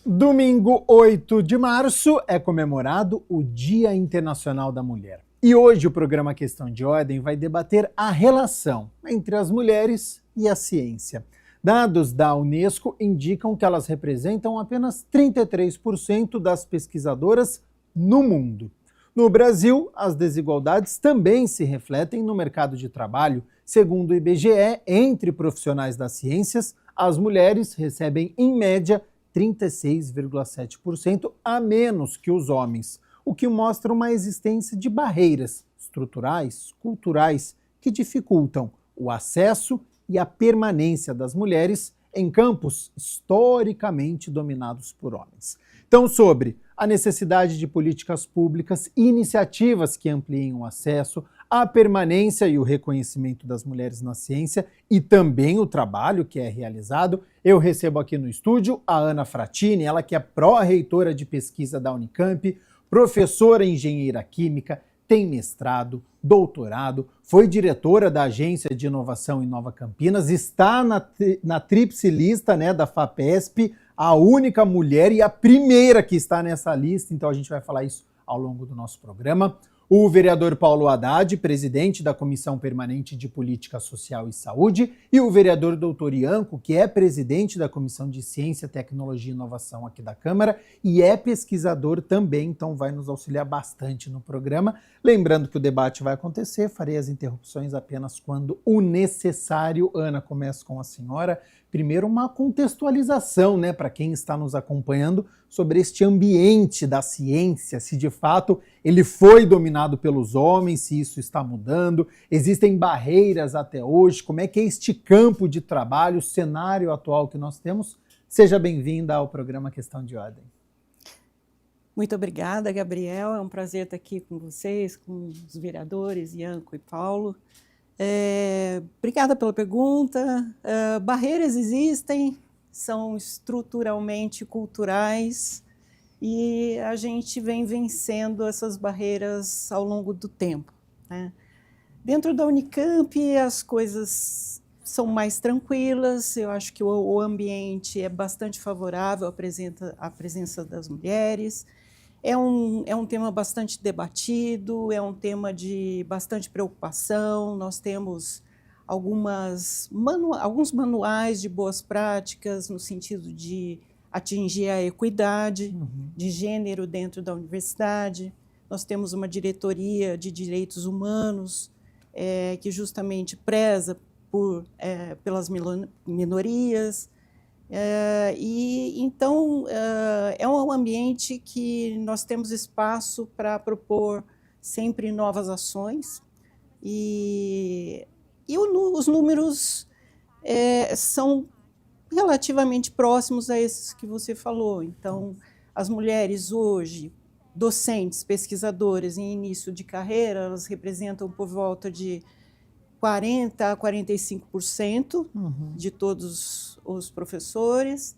Domingo 8 de março é comemorado o Dia Internacional da Mulher. E hoje o programa Questão de Ordem vai debater a relação entre as mulheres e a ciência. Dados da Unesco indicam que elas representam apenas 33% das pesquisadoras no mundo. No Brasil, as desigualdades também se refletem no mercado de trabalho. Segundo o IBGE, entre profissionais das ciências, as mulheres recebem, em média, 36,7% a menos que os homens, o que mostra uma existência de barreiras estruturais, culturais, que dificultam o acesso e a permanência das mulheres em campos historicamente dominados por homens. Então, sobre a necessidade de políticas públicas e iniciativas que ampliem o acesso, a permanência e o reconhecimento das mulheres na ciência e também o trabalho que é realizado, eu recebo aqui no estúdio a Ana Fratini, ela que é pró-reitora de pesquisa da Unicamp, professora engenheira química, tem mestrado, doutorado, foi diretora da Agência de Inovação em Nova Campinas, está na tríplice lista, da FAPESP, a única mulher e a primeira que está nessa lista, então a gente vai falar isso ao longo do nosso programa. O vereador Paulo Haddad, presidente da Comissão Permanente de Política Social e Saúde, e o vereador Doutor Ianco, que é presidente da Comissão de Ciência, Tecnologia e Inovação aqui da Câmara e é pesquisador também, então vai nos auxiliar bastante no programa. Lembrando que o debate vai acontecer, farei as interrupções apenas quando o necessário. Ana, começo com a senhora. Primeiro, uma contextualização, para quem está nos acompanhando sobre este ambiente da ciência, se de fato ele foi dominado pelos homens, se isso está mudando, existem barreiras até hoje, como é que é este campo de trabalho, o cenário atual que nós temos. Seja bem-vinda ao programa Questão de Ordem. Muito obrigada, Gabriel, é um prazer estar aqui com vocês, com os vereadores Ianco e Paulo. Obrigada pela pergunta. Barreiras existem, são estruturalmente culturais e a gente vem vencendo essas barreiras ao longo do tempo, Dentro da Unicamp as coisas são mais tranquilas, eu acho que o ambiente é bastante favorável à presença das mulheres. É um tema bastante debatido, é um tema de bastante preocupação. Nós temos alguns manuais de boas práticas no sentido de atingir a equidade de gênero dentro da universidade. Nós temos uma diretoria de direitos humanos que justamente preza pelas minorias. Então, é um ambiente que nós temos espaço para propor sempre novas ações e os números são relativamente próximos a esses que você falou. Então, as mulheres hoje, docentes, pesquisadoras em início de carreira, elas representam por volta de 40% a 45% de todos os professores,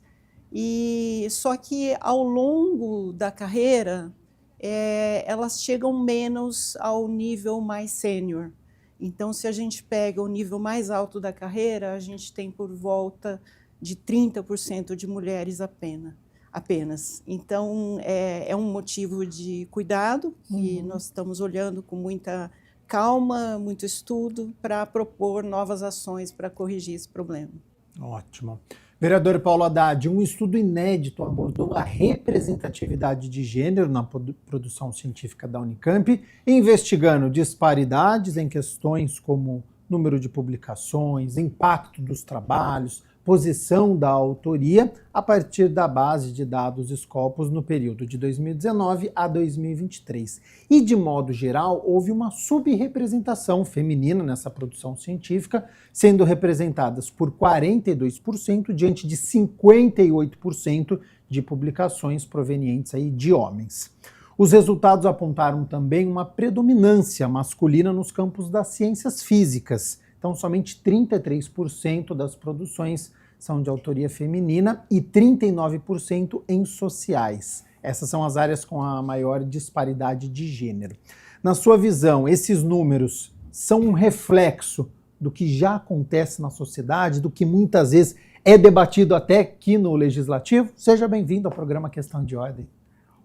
e só que ao longo da carreira elas chegam menos ao nível mais sênior. Então, se a gente pega o nível mais alto da carreira, a gente tem por volta de 30% de mulheres apenas. Então, é um motivo de cuidado e nós estamos olhando com muita calma, muito estudo para propor novas ações para corrigir esse problema. Ótimo. Vereador Paulo Haddad, um estudo inédito abordou a representatividade de gênero na produção científica da Unicamp, investigando disparidades em questões como número de publicações, impacto dos trabalhos, posição da autoria, a partir da base de dados Scopus no período de 2019 a 2023. E, de modo geral, houve uma subrepresentação feminina nessa produção científica, sendo representadas por 42% diante de 58% de publicações provenientes de homens. Os resultados apontaram também uma predominância masculina nos campos das ciências físicas. Então, somente 33% das produções são de autoria feminina e 39% em sociais. Essas são as áreas com a maior disparidade de gênero. Na sua visão, esses números são um reflexo do que já acontece na sociedade, do que muitas vezes é debatido até aqui no Legislativo. Seja bem-vindo ao programa Questão de Ordem.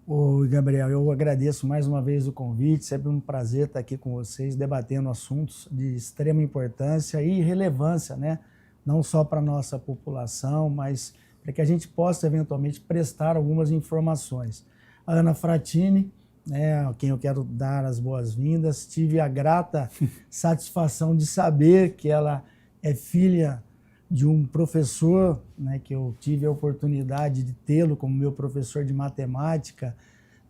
Ô, Gabriel, eu agradeço mais uma vez o convite, sempre um prazer estar aqui com vocês, debatendo assuntos de extrema importância e relevância, né? Não só para a nossa população, mas para que a gente possa eventualmente prestar algumas informações. A Ana Fratini, né, a quem eu quero dar as boas-vindas, tive a grata satisfação de saber que ela é filha de um professor, né, que eu tive a oportunidade de tê-lo como meu professor de matemática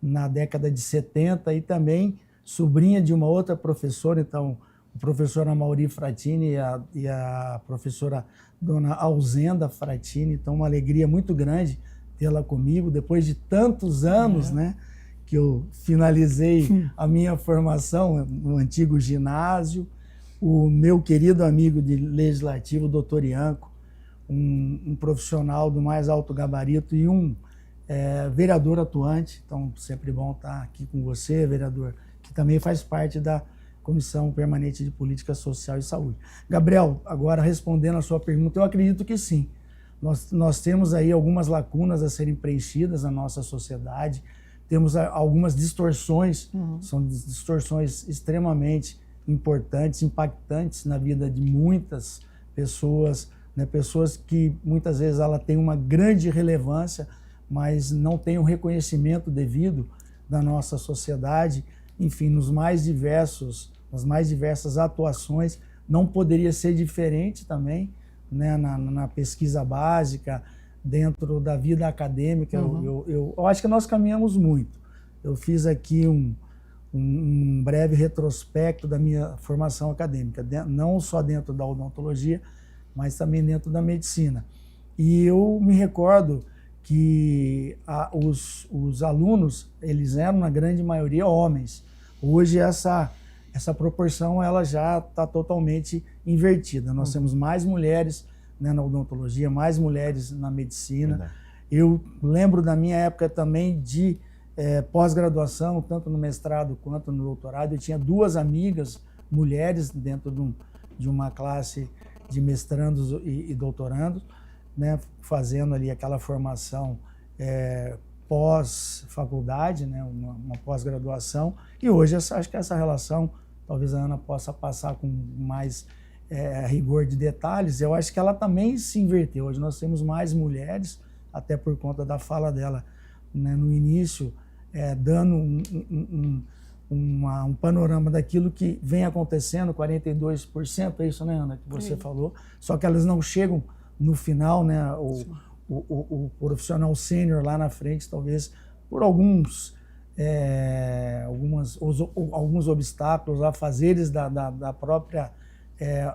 na década de 70 e também sobrinha de uma outra professora, então o professor Amaury Fratini e a professora dona Alzenda Fratini, então uma alegria muito grande tê-la comigo, depois de tantos anos, né, que eu finalizei a minha formação no antigo ginásio. O meu querido amigo de legislativo, doutor Ianco, um profissional do mais alto gabarito e um vereador atuante. Então, sempre bom estar aqui com você, vereador, que também faz parte da Comissão Permanente de Política Social e Saúde. Gabriel, agora respondendo a sua pergunta, eu acredito que sim. Nós temos aí algumas lacunas a serem preenchidas na nossa sociedade, temos algumas distorções, são distorções extremamente importantes, impactantes na vida de muitas pessoas, né? Pessoas que muitas vezes ela tem uma grande relevância, mas não tem o reconhecimento devido da nossa sociedade. Enfim, nas mais diversas atuações, não poderia ser diferente também, né? Na pesquisa básica, dentro da vida acadêmica. Eu acho que nós caminhamos muito. Eu fiz aqui um breve retrospecto da minha formação acadêmica, não só dentro da odontologia, mas também dentro da medicina. E eu me recordo que os alunos, eles eram, na grande maioria, homens. Hoje, essa proporção ela já está totalmente invertida. Nós temos mais mulheres, né, na odontologia, mais mulheres na medicina. Verdade. Eu lembro da minha época também de pós-graduação, tanto no mestrado quanto no doutorado. Eu tinha 2 amigas mulheres dentro de uma classe de mestrandos e doutorandos, né, fazendo ali aquela formação pós-faculdade, né, uma pós-graduação. E hoje acho que essa relação, talvez a Ana possa passar com mais rigor de detalhes, eu acho que ela também se inverteu. Hoje nós temos mais mulheres, até por conta da fala dela, né, no início, dando um panorama daquilo que vem acontecendo, 42%, é isso, né, Ana, que você falou, só que elas não chegam no final, né, o profissional sênior lá na frente, talvez por alguns obstáculos, afazeres da própria,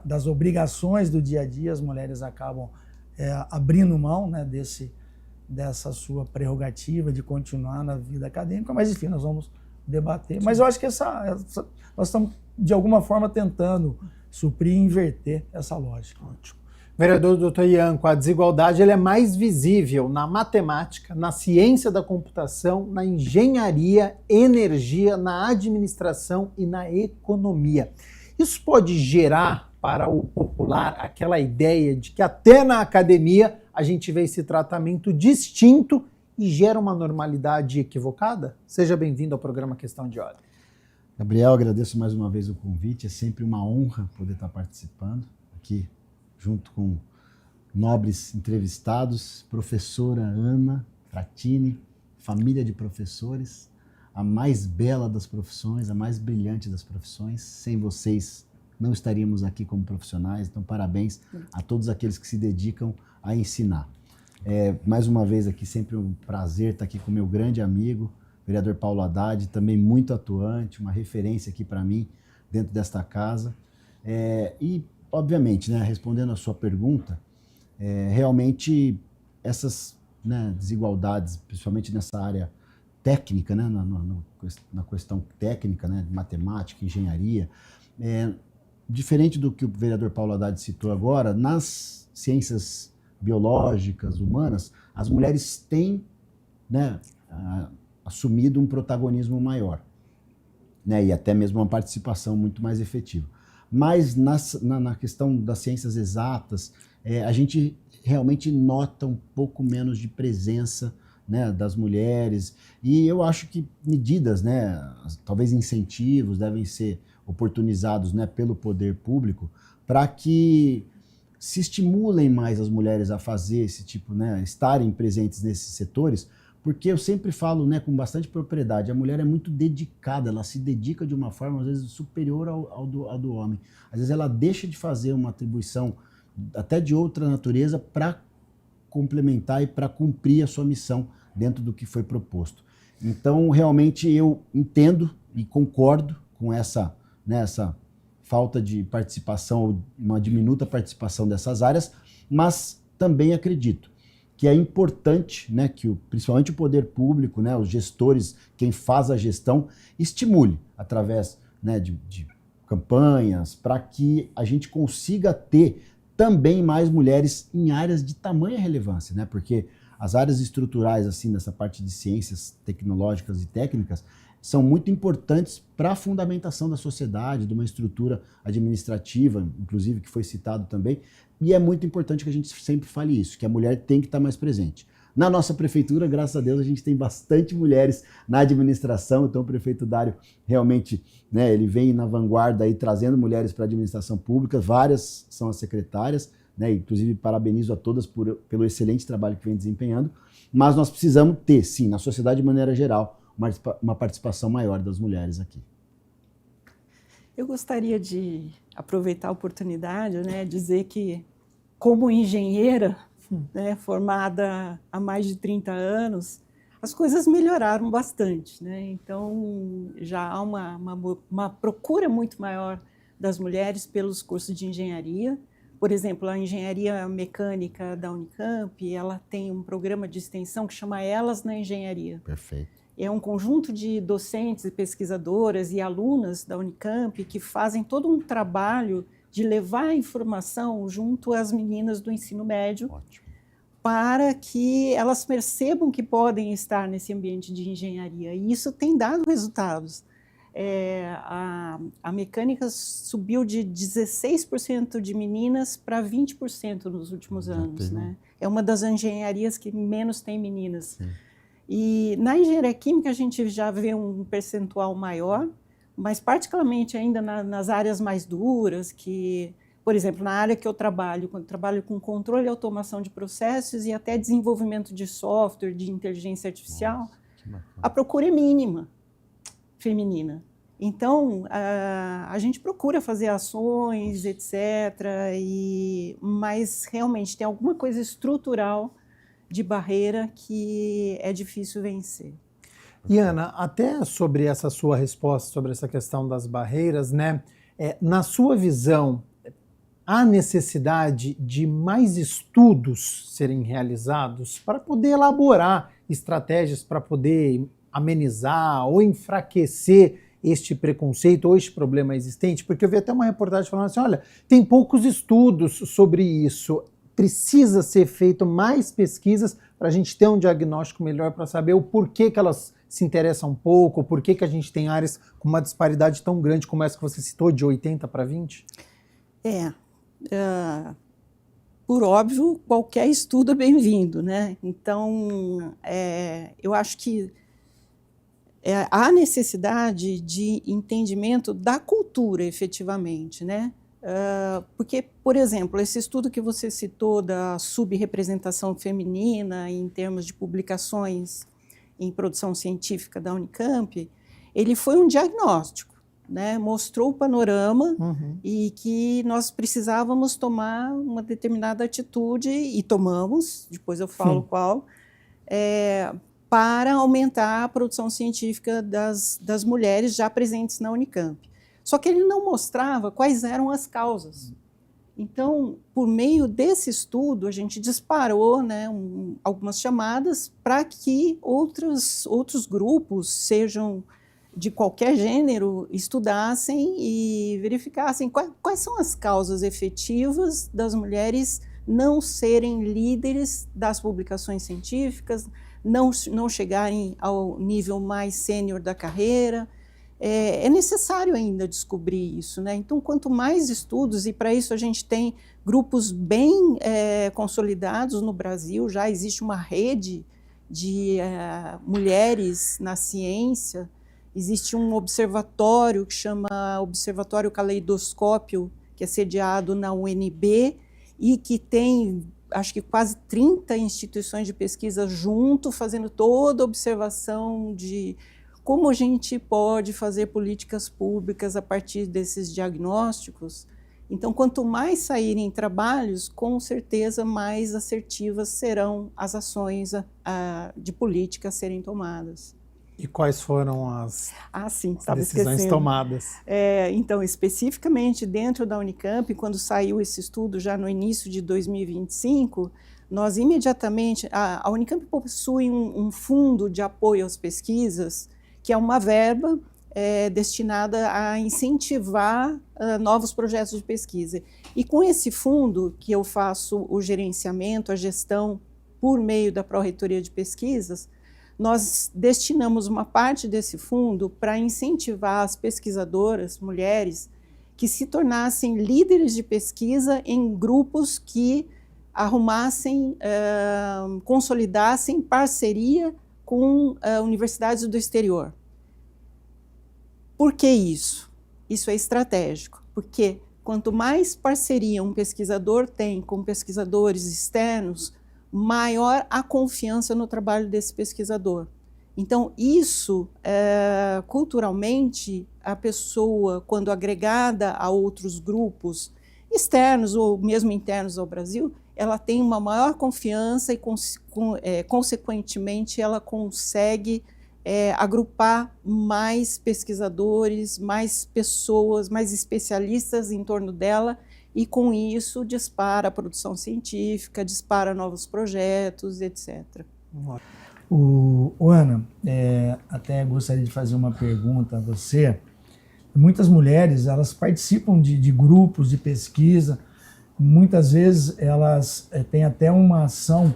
das obrigações do dia a dia, as mulheres acabam abrindo mão, né, dessa sua prerrogativa de continuar na vida acadêmica, mas enfim, nós vamos debater. Sim. Mas eu acho que nós estamos, de alguma forma, tentando suprir e inverter essa lógica. Ótimo. Vereador Dr. Ianco, a desigualdade é mais visível na matemática, na ciência da computação, na engenharia, energia, na administração e na economia. Isso pode gerar para o popular aquela ideia de que até na academia a gente vê esse tratamento distinto e gera uma normalidade equivocada? Seja bem-vindo ao programa Questão de Ordem. Gabriel, agradeço mais uma vez o convite, é sempre uma honra poder estar participando aqui junto com nobres entrevistados, professora Ana Fratini, família de professores, a mais bela das profissões, a mais brilhante das profissões. Sem vocês não estaríamos aqui como profissionais, então parabéns a todos aqueles que se dedicam a ensinar. Mais uma vez aqui, sempre um prazer estar aqui com meu grande amigo, vereador Paulo Haddad, também muito atuante, uma referência aqui para mim dentro desta casa. E, obviamente, né, respondendo a sua pergunta, realmente essas, né, desigualdades, principalmente nessa área técnica, né, na questão técnica, né, de matemática, engenharia, diferente do que o vereador Paulo Haddad citou agora, nas ciências biológicas, humanas, as mulheres têm, né, assumido um protagonismo maior, né, e até mesmo uma participação muito mais efetiva. Mas na questão das ciências exatas, a gente realmente nota um pouco menos de presença, né, das mulheres, e eu acho que medidas, né, talvez incentivos devem ser oportunizados, né, pelo poder público para que se estimulem mais as mulheres a fazer esse tipo, né, estarem presentes nesses setores, porque eu sempre falo, né, com bastante propriedade, a mulher é muito dedicada, ela se dedica de uma forma às vezes superior ao do homem. Às vezes ela deixa de fazer uma atribuição até de outra natureza para complementar e para cumprir a sua missão dentro do que foi proposto. Então, realmente, eu entendo e concordo com essa falta de participação, ou uma diminuta participação dessas áreas, mas também acredito que é importante, né, que principalmente o poder público, né, os gestores, quem faz a gestão, estimule através, né, de campanhas para que a gente consiga ter também mais mulheres em áreas de tamanha relevância, né? Porque as áreas estruturais, assim, dessa parte de ciências tecnológicas e técnicas, são muito importantes para a fundamentação da sociedade, de uma estrutura administrativa, inclusive, que foi citado também, e é muito importante que a gente sempre fale isso, que a mulher tem que estar mais presente. Na nossa prefeitura, graças a Deus, a gente tem bastante mulheres na administração, então o prefeito Dário realmente, né, ele vem na vanguarda aí trazendo mulheres para a administração pública, várias são as secretárias, né, inclusive parabenizo a todas pelo excelente trabalho que vem desempenhando, mas nós precisamos ter, sim, na sociedade de maneira geral, uma participação maior das mulheres aqui. Eu gostaria de aproveitar a oportunidade, né, dizer que, como engenheira, né, formada há mais de 30 anos, as coisas melhoraram bastante, né? Então, já há uma procura muito maior das mulheres pelos cursos de engenharia. Por exemplo, a engenharia mecânica da Unicamp, ela tem um programa de extensão que chama Elas na Engenharia. Perfeito. É um conjunto de docentes e pesquisadoras e alunas da Unicamp que fazem todo um trabalho de levar a informação junto às meninas do ensino médio. Ótimo. Para que elas percebam que podem estar nesse ambiente de engenharia. E isso tem dado resultados. A mecânica subiu de 16% de meninas para 20% nos últimos anos, né? É uma das engenharias que menos tem meninas. Sim. E na engenharia química a gente já vê um percentual maior, mas particularmente ainda nas áreas mais duras, que, por exemplo, na área que eu trabalho, quando eu trabalho com controle e automação de processos e até desenvolvimento de software, de inteligência artificial, nossa, a procura é mínima feminina. Então, a gente procura fazer ações, etc., mas realmente tem alguma coisa estrutural de barreira que é difícil vencer. E Ana, até sobre essa sua resposta, sobre essa questão das barreiras, né? Na sua visão, há necessidade de mais estudos serem realizados para poder elaborar estratégias para poder amenizar ou enfraquecer este preconceito ou este problema existente? Porque eu vi até uma reportagem falando assim, olha, tem poucos estudos sobre isso, precisa ser feito mais pesquisas para a gente ter um diagnóstico melhor para saber o porquê que elas se interessam um pouco, o porquê que a gente tem áreas com uma disparidade tão grande como essa que você citou, de 80 para 20? Por óbvio, qualquer estudo é bem-vindo, né? Então, eu acho que há necessidade de entendimento da cultura, efetivamente, né? Porque, por exemplo, esse estudo que você citou da subrepresentação feminina em termos de publicações em produção científica da Unicamp, ele foi um diagnóstico, né? Mostrou o panorama e que nós precisávamos tomar uma determinada atitude, e tomamos, depois eu falo qual, para aumentar a produção científica das mulheres já presentes na Unicamp. Só que ele não mostrava quais eram as causas. Então, por meio desse estudo, a gente disparou, né, algumas chamadas para que outros grupos, sejam de qualquer gênero, estudassem e verificassem quais são as causas efetivas das mulheres não serem líderes das publicações científicas, não chegarem ao nível mais sênior da carreira. é necessário ainda descobrir isso, né? Então, quanto mais estudos, e para isso a gente tem grupos bem consolidados no Brasil, já existe uma rede de mulheres na ciência, existe um observatório que chama Observatório Caleidoscópio, que é sediado na UNB e que tem, acho que quase 30 instituições de pesquisa junto, fazendo toda a observação de como a gente pode fazer políticas públicas a partir desses diagnósticos. Então, quanto mais saírem trabalhos, com certeza mais assertivas serão as ações de política a serem tomadas. E quais foram as decisões tomadas? Então, especificamente dentro da Unicamp, quando saiu esse estudo, já no início de 2025, nós imediatamente... A Unicamp possui um fundo de apoio às pesquisas, que é uma verba destinada a incentivar novos projetos de pesquisa. E com esse fundo, que eu faço o gerenciamento, a gestão por meio da Pró-Reitoria de Pesquisas, nós destinamos uma parte desse fundo para incentivar as pesquisadoras, mulheres, que se tornassem líderes de pesquisa em grupos que arrumassem, consolidassem parceria com universidades do exterior. Por que isso? Isso é estratégico, porque quanto mais parceria um pesquisador tem com pesquisadores externos, maior a confiança no trabalho desse pesquisador. Então, isso, culturalmente, a pessoa, quando agregada a outros grupos externos ou mesmo internos ao Brasil, ela tem uma maior confiança e, consequentemente, ela consegue agrupar mais pesquisadores, mais pessoas, mais especialistas em torno dela, e com isso dispara a produção científica, dispara novos projetos, etc. Ana, até gostaria de fazer uma pergunta a você. Muitas mulheres, elas participam de grupos de pesquisa, muitas vezes elas têm até uma ação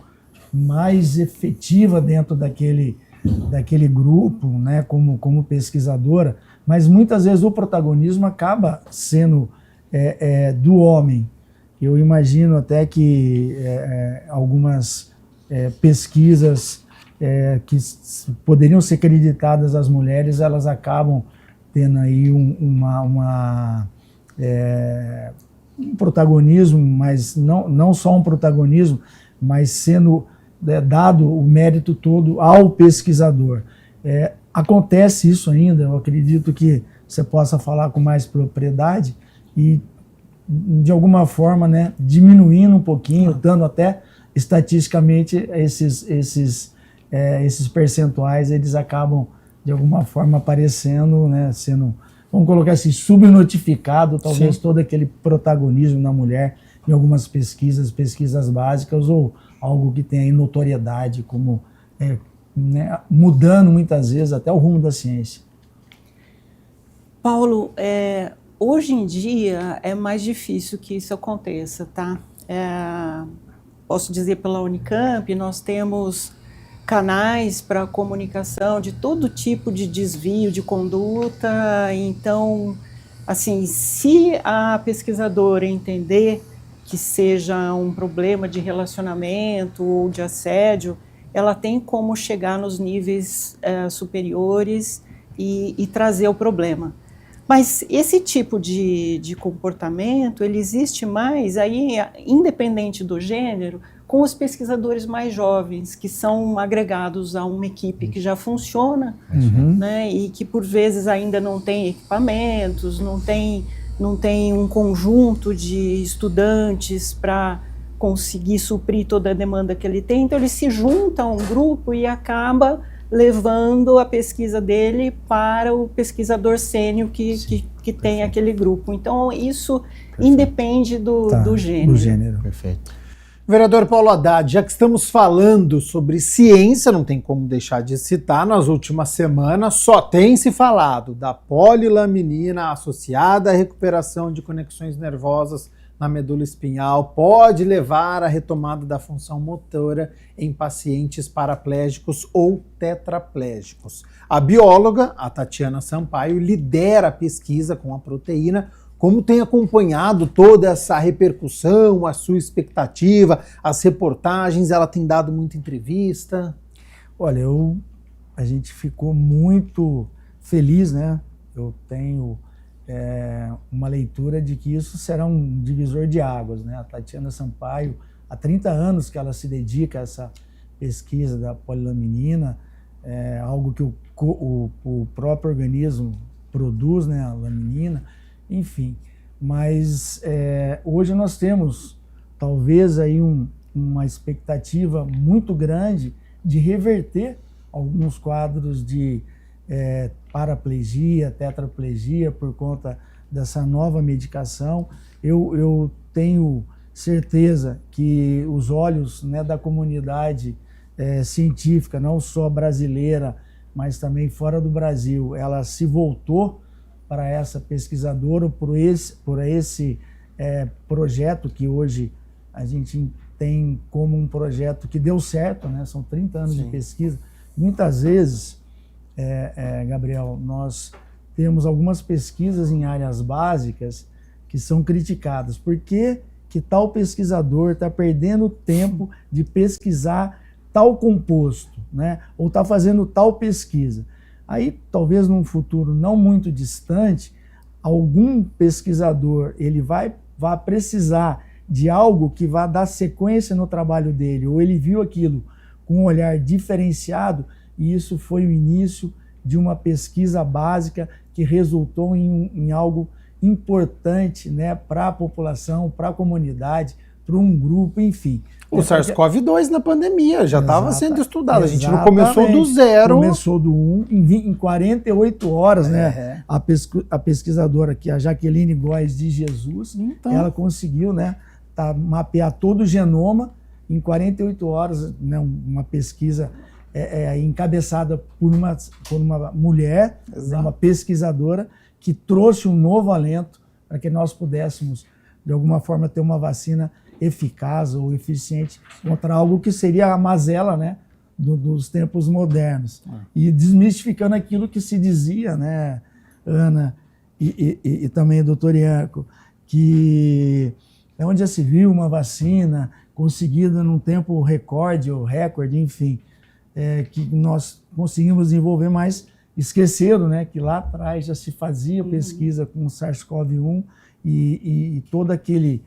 mais efetiva dentro daquele grupo, né, como pesquisadora, mas muitas vezes o protagonismo acaba sendo do homem. Eu imagino até que algumas pesquisas que poderiam ser creditadas às mulheres, elas acabam tendo aí um protagonismo, mas não só um protagonismo, mas sendo dado o mérito todo ao pesquisador. Acontece isso ainda, eu acredito que você possa falar com mais propriedade e, de alguma forma, né, diminuindo um pouquinho, dando até estatisticamente esses percentuais, eles acabam, de alguma forma, aparecendo, né, sendo, vamos colocar assim, subnotificado, talvez. Sim. Todo aquele protagonismo na mulher em algumas pesquisas básicas, ou algo que tem aí notoriedade, como né, mudando muitas vezes até o rumo da ciência. Paulo, hoje em dia é mais difícil que isso aconteça, tá? Posso dizer, pela Unicamp, nós temos canais para comunicação de todo tipo de desvio de conduta. Então, assim, se a pesquisadora entender que seja um problema de relacionamento ou de assédio, ela tem como chegar nos níveis superiores e trazer o problema. Mas esse tipo de comportamento, ele existe mais, aí, independente do gênero, com os pesquisadores mais jovens, que são agregados a uma equipe que já funciona, né, e que, por vezes, ainda não tem equipamentos, não tem um conjunto de estudantes para conseguir suprir toda a demanda que ele tem. Então, ele se junta a um grupo e acaba levando a pesquisa dele para o pesquisador sênior que tem aquele grupo. Então, isso independe do gênero. Do gênero. Perfeito. Vereador Paulo Haddad, já que estamos falando sobre ciência, não tem como deixar de citar, nas últimas semanas só tem se falado da polilaminina associada à recuperação de conexões nervosas na medula espinhal pode levar à retomada da função motora em pacientes paraplégicos ou tetraplégicos. A bióloga, a Tatiana Sampaio, lidera a pesquisa com a proteína. Como tem acompanhado toda essa repercussão, a sua expectativa, as reportagens, ela tem dado muita entrevista? Olha, a gente ficou muito feliz, né? Eu tenho uma leitura de que isso será um divisor de águas, né? A Tatiana Sampaio, há 30 anos que ela se dedica a essa pesquisa da polilaminina, algo que o próprio organismo produz, né? A laminina, enfim. Mas hoje nós temos talvez aí uma expectativa muito grande de reverter alguns quadros de paraplegia, tetraplegia, por conta dessa nova medicação. Eu tenho certeza que os olhos, né, da comunidade científica, não só brasileira, mas também fora do Brasil, ela se voltou para essa pesquisadora, por esse projeto que hoje a gente tem como um projeto que deu certo, né? São 30 anos de pesquisa. Muitas vezes, Gabriel, nós temos algumas pesquisas em áreas básicas que são criticadas. Por que tal pesquisador está perdendo tempo de pesquisar tal composto, né? Ou está fazendo tal pesquisa? Aí, talvez num futuro não muito distante, algum pesquisador ele vai precisar de algo que vá dar sequência no trabalho dele, ou ele viu aquilo com um olhar diferenciado, e isso foi o início de uma pesquisa básica que resultou em algo importante, né, para a população, para a comunidade, para um grupo, enfim. O SARS-CoV-2 na pandemia já estava sendo estudado, a gente não começou do zero. Começou do 1, em 48 horas, né? A pesquisadora aqui, a Jaqueline Góes de Jesus, então, ela conseguiu, né, mapear todo o genoma em 48 horas, né, uma pesquisa encabeçada por uma mulher, uma pesquisadora, que trouxe um novo alento para que nós pudéssemos, de alguma forma, ter uma vacina eficaz ou eficiente contra algo que seria a mazela, né, dos tempos modernos. E desmistificando aquilo que se dizia, né, Ana e também doutor Ianco, que é onde já se viu uma vacina conseguida num tempo recorde ou recorde, enfim, que nós conseguimos desenvolver, mas esqueceram, né, que lá atrás já se fazia pesquisa com o SARS-CoV-1 e todo aquele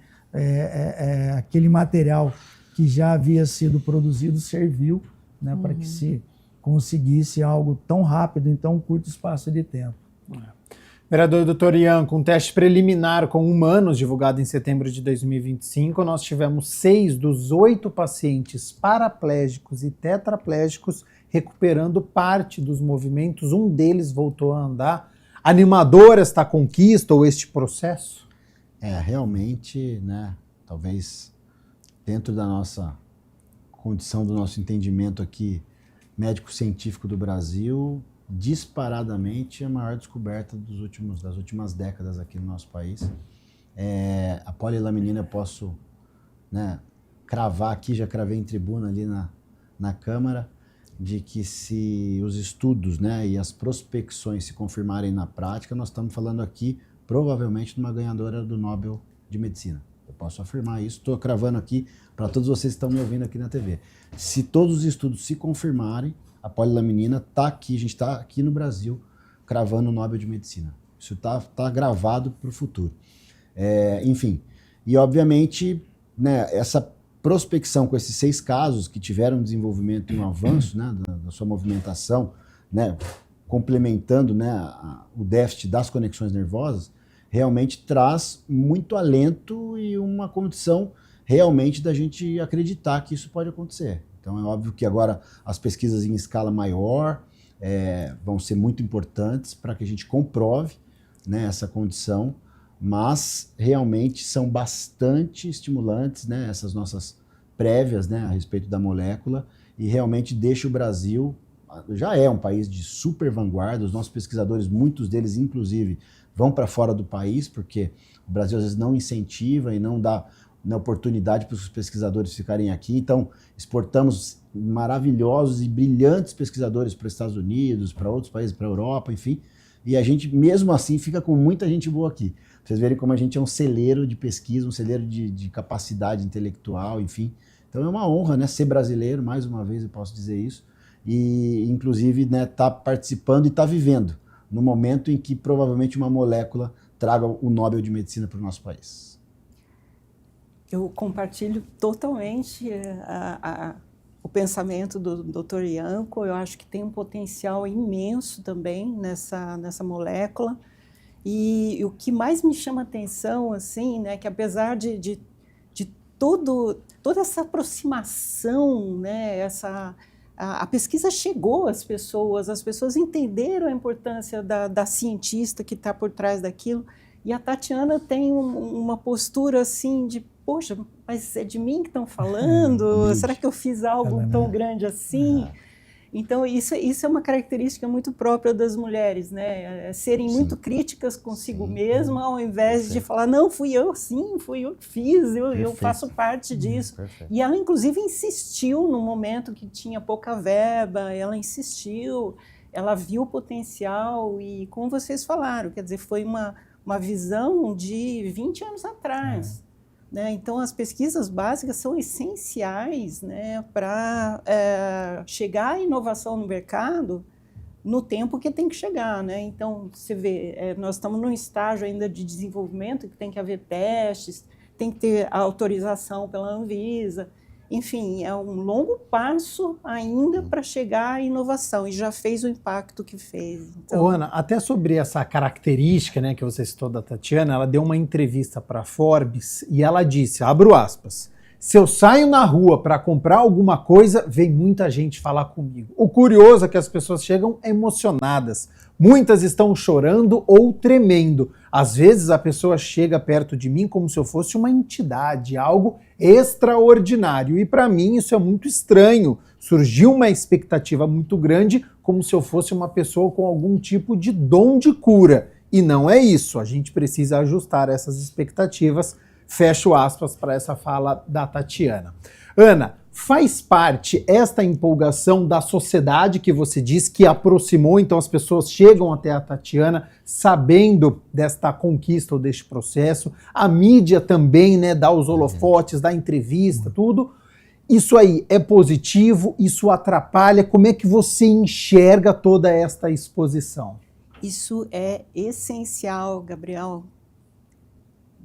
material que já havia sido produzido serviu, né, para que se conseguisse algo tão rápido em tão curto espaço de tempo. Vereador Dr. Ian, com um teste preliminar com humanos divulgado em setembro de 2025, nós tivemos 6 dos 8 pacientes paraplégicos e tetraplégicos recuperando parte dos movimentos. Um deles voltou a andar. Animadora esta conquista ou este processo? Realmente, né, talvez dentro da nossa condição, do nosso entendimento aqui, médico-científico do Brasil, disparadamente a maior descoberta das últimas décadas aqui no nosso país. A polilaminina eu posso, né, cravar aqui, já cravei em tribuna ali na Câmara, de que se os estudos, né, e as prospecções se confirmarem na prática, nós estamos falando aqui provavelmente de uma ganhadora do Nobel de Medicina. Eu posso afirmar isso, estou cravando aqui para todos vocês que estão me ouvindo aqui na TV. Se todos os estudos se confirmarem, a polilaminina está aqui, a gente está aqui no Brasil cravando o Nobel de Medicina. Isso está gravado para o futuro. Enfim, e obviamente, né, essa prospecção com esses 6 casos que tiveram desenvolvimento e um avanço, né, da sua movimentação, né, complementando, né, o déficit das conexões nervosas, realmente traz muito alento e uma condição realmente da gente acreditar que isso pode acontecer. Então é óbvio que agora as pesquisas em escala maior vão ser muito importantes para que a gente comprove, né, essa condição, mas realmente são bastante estimulantes, né, essas nossas prévias, né, a respeito da molécula, e realmente deixa o Brasil já é um país de super vanguarda, os nossos pesquisadores, muitos deles, inclusive, vão para fora do país, porque o Brasil às vezes não incentiva e não dá oportunidade para os pesquisadores ficarem aqui. Então, exportamos maravilhosos e brilhantes pesquisadores para os Estados Unidos, para outros países, para a Europa, enfim. E a gente, mesmo assim, fica com muita gente boa aqui. Pra vocês verem como a gente é um celeiro de pesquisa, um celeiro de capacidade intelectual, enfim. Então é uma honra, né, ser brasileiro, mais uma vez eu posso dizer isso. E, inclusive, né, tá participando e tá vivendo no momento em que provavelmente uma molécula traga o Nobel de Medicina para o nosso país. Eu compartilho totalmente o pensamento do Dr. Ianco. Eu acho que tem um potencial imenso também nessa molécula. E o que mais me chama a atenção, assim, né, que apesar de toda essa aproximação, né, a pesquisa chegou às pessoas entenderam a importância da cientista que está por trás daquilo. E a Tatiana tem uma postura assim de, poxa, mas é de mim que estão falando? Será que eu fiz algo tão grande assim? Então, isso é uma característica muito própria das mulheres, né? Serem muito críticas consigo mesma, ao invés de falar, não, fui eu que fiz, eu faço parte disso. E ela, inclusive, insistiu no momento que tinha pouca verba, ela insistiu, ela viu o potencial e, como vocês falaram, quer dizer, foi uma visão de 20 anos atrás. Né? Então, as pesquisas básicas são essenciais, né, para chegar à inovação no mercado no tempo que tem que chegar. Né? Então, você vê, nós estamos num estágio ainda de desenvolvimento que tem que haver testes, tem que ter a autorização pela Anvisa. Enfim, é um longo passo ainda para chegar à inovação, e já fez o impacto que fez. Então... Ana, até sobre essa característica, né, que você citou da Tatiana, ela deu uma entrevista para a Forbes e ela disse, abro aspas, se eu saio na rua para comprar alguma coisa, vem muita gente falar comigo. O curioso é que as pessoas chegam emocionadas. Muitas estão chorando ou tremendo. Às vezes a pessoa chega perto de mim como se eu fosse uma entidade, algo extraordinário. E para mim isso é muito estranho. Surgiu uma expectativa muito grande, como se eu fosse uma pessoa com algum tipo de dom de cura. E não é isso. A gente precisa ajustar essas expectativas. Fecho aspas para essa fala da Tatiana. Ana, faz parte esta empolgação da sociedade que você diz que aproximou, então as pessoas chegam até a Tatiana sabendo desta conquista ou deste processo, a mídia também, né, dá os holofotes, dá entrevista, tudo. Isso aí é positivo, isso atrapalha, como é que você enxerga toda esta exposição? Isso é essencial, Gabriel.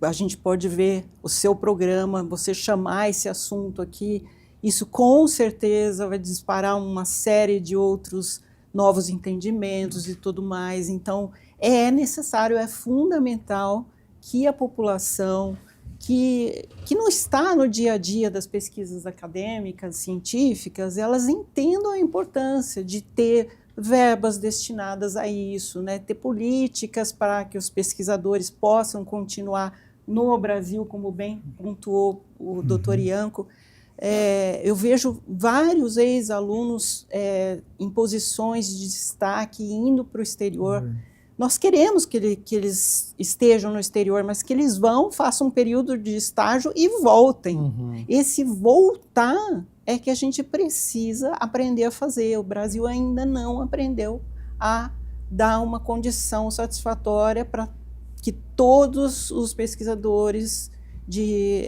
A gente pode ver o seu programa, você chamar esse assunto aqui, isso com certeza vai disparar uma série de outros novos entendimentos e tudo mais. Então, é necessário, é fundamental que a população que não está no dia a dia das pesquisas acadêmicas, científicas, elas entendam a importância de ter verbas destinadas a isso, né? Ter políticas para que os pesquisadores possam continuar no Brasil, como bem pontuou o Dr. Ianco. Eu vejo vários ex-alunos em posições de destaque indo para o exterior. Nós queremos que eles estejam no exterior, mas que eles vão, façam um período de estágio e voltem. Esse voltar é que a gente precisa aprender a fazer. O Brasil ainda não aprendeu a dar uma condição satisfatória para que todos os pesquisadores de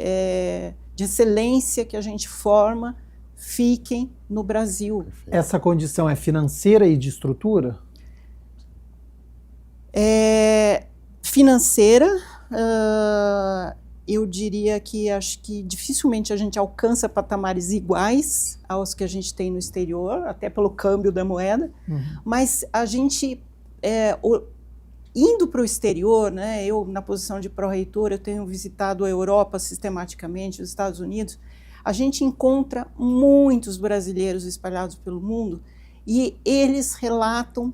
excelência que a gente forma fiquem no Brasil. Essa condição é financeira e de estrutura? Financeira, eu diria que acho que dificilmente a gente alcança patamares iguais aos que a gente tem no exterior, até pelo câmbio da moeda, mas a gente... indo para o exterior, né, eu na posição de pró-reitor, eu tenho visitado a Europa sistematicamente, os Estados Unidos, a gente encontra muitos brasileiros espalhados pelo mundo e eles relatam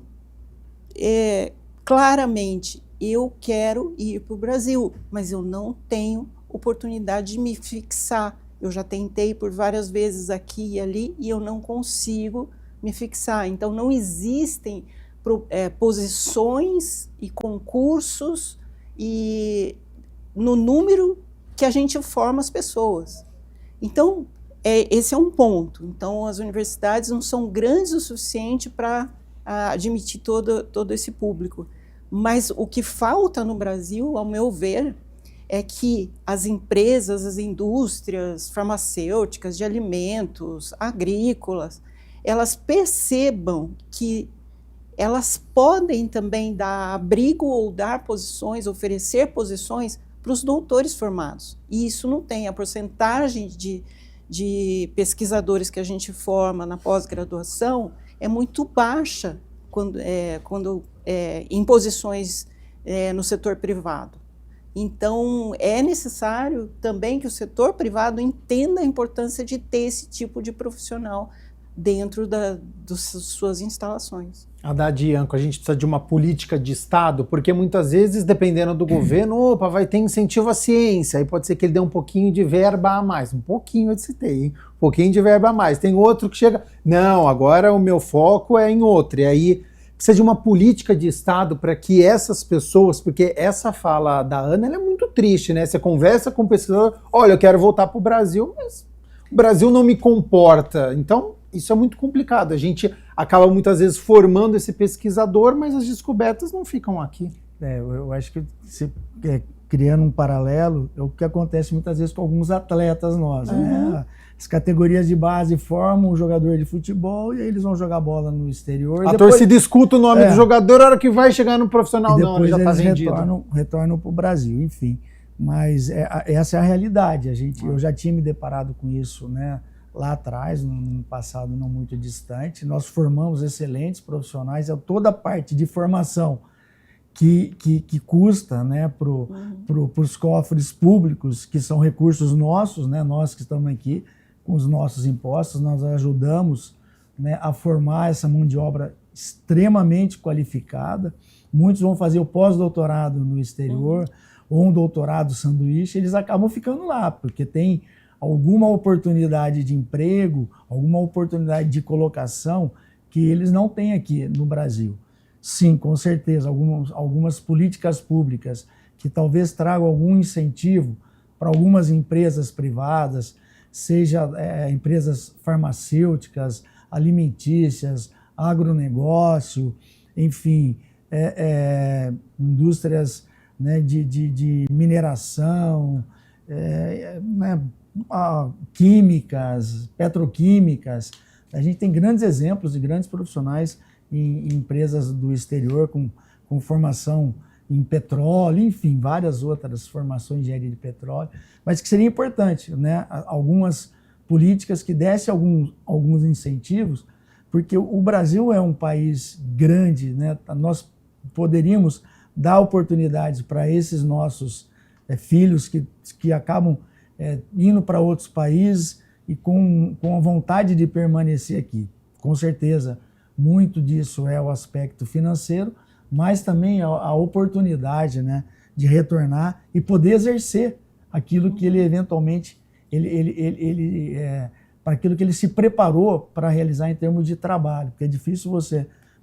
claramente, eu quero ir para o Brasil, mas eu não tenho oportunidade de me fixar. Eu já tentei por várias vezes aqui e ali e eu não consigo me fixar. Então, não existem posições e concursos no número que a gente forma as pessoas. Então, esse é um ponto. Então, as universidades não são grandes o suficiente para admitir todo esse público. Mas o que falta no Brasil, ao meu ver, é que as empresas, as indústrias farmacêuticas, de alimentos, agrícolas, elas percebam que elas podem também dar abrigo ou dar posições, oferecer posições para os doutores formados. E isso não tem. A porcentagem de pesquisadores que a gente forma na pós-graduação é muito baixa em posições no setor privado. Então, é necessário também que o setor privado entenda a importância de ter esse tipo de profissional dentro das suas instalações. Haddad e Ianco, a gente precisa de uma política de Estado, porque muitas vezes, dependendo do governo, vai ter incentivo à ciência, aí pode ser que ele dê um pouquinho de verba a mais, um pouquinho eu citei, hein? Um pouquinho de verba a mais. Tem outro que chega, não, agora o meu foco é em outro, e aí precisa de uma política de Estado para que essas pessoas, porque essa fala da Ana ela é muito triste, né? Você conversa com o pesquisador, olha, eu quero voltar para o Brasil, mas o Brasil não me comporta. Então, isso é muito complicado. A gente acaba muitas vezes formando esse pesquisador, mas as descobertas não ficam aqui. Eu acho que criando um paralelo, é o que acontece muitas vezes com alguns atletas nossos, né? As categorias de base formam um jogador de futebol e aí eles vão jogar bola no exterior. A torcida escuta o nome do jogador, a hora que vai chegar no profissional, e não, ele já está vendido. Retornam para o Brasil, enfim. Mas essa é a realidade. Eu já tinha me deparado com isso, né, lá atrás, num passado não muito distante. Nós formamos excelentes profissionais, toda a parte de formação que custa, né, para os cofres públicos, que são recursos nossos, né, nós que estamos aqui, com os nossos impostos, nós ajudamos, né, a formar essa mão de obra extremamente qualificada. Muitos vão fazer o pós-doutorado no exterior, ou um doutorado sanduíche, eles acabam ficando lá, porque tem alguma oportunidade de emprego, alguma oportunidade de colocação que eles não têm aqui no Brasil. Sim, com certeza, algumas políticas públicas que talvez tragam algum incentivo para algumas empresas privadas, seja empresas farmacêuticas, alimentícias, agronegócio, enfim, indústrias, né, de mineração, né, químicas, petroquímicas. A gente tem grandes exemplos de grandes profissionais em empresas do exterior com formação em petróleo, enfim, várias outras formações de engenharia de petróleo, mas que seria importante, né, algumas políticas que dessem alguns incentivos, porque o Brasil é um país grande, né, nós poderíamos dar oportunidades para esses nossos filhos que acabam indo para outros países e com a vontade de permanecer aqui. Com certeza, muito disso é o aspecto financeiro, mas também a oportunidade, né, de retornar e poder exercer aquilo que ele eventualmente, para aquilo que ele se preparou para realizar em termos de trabalho, porque é difícil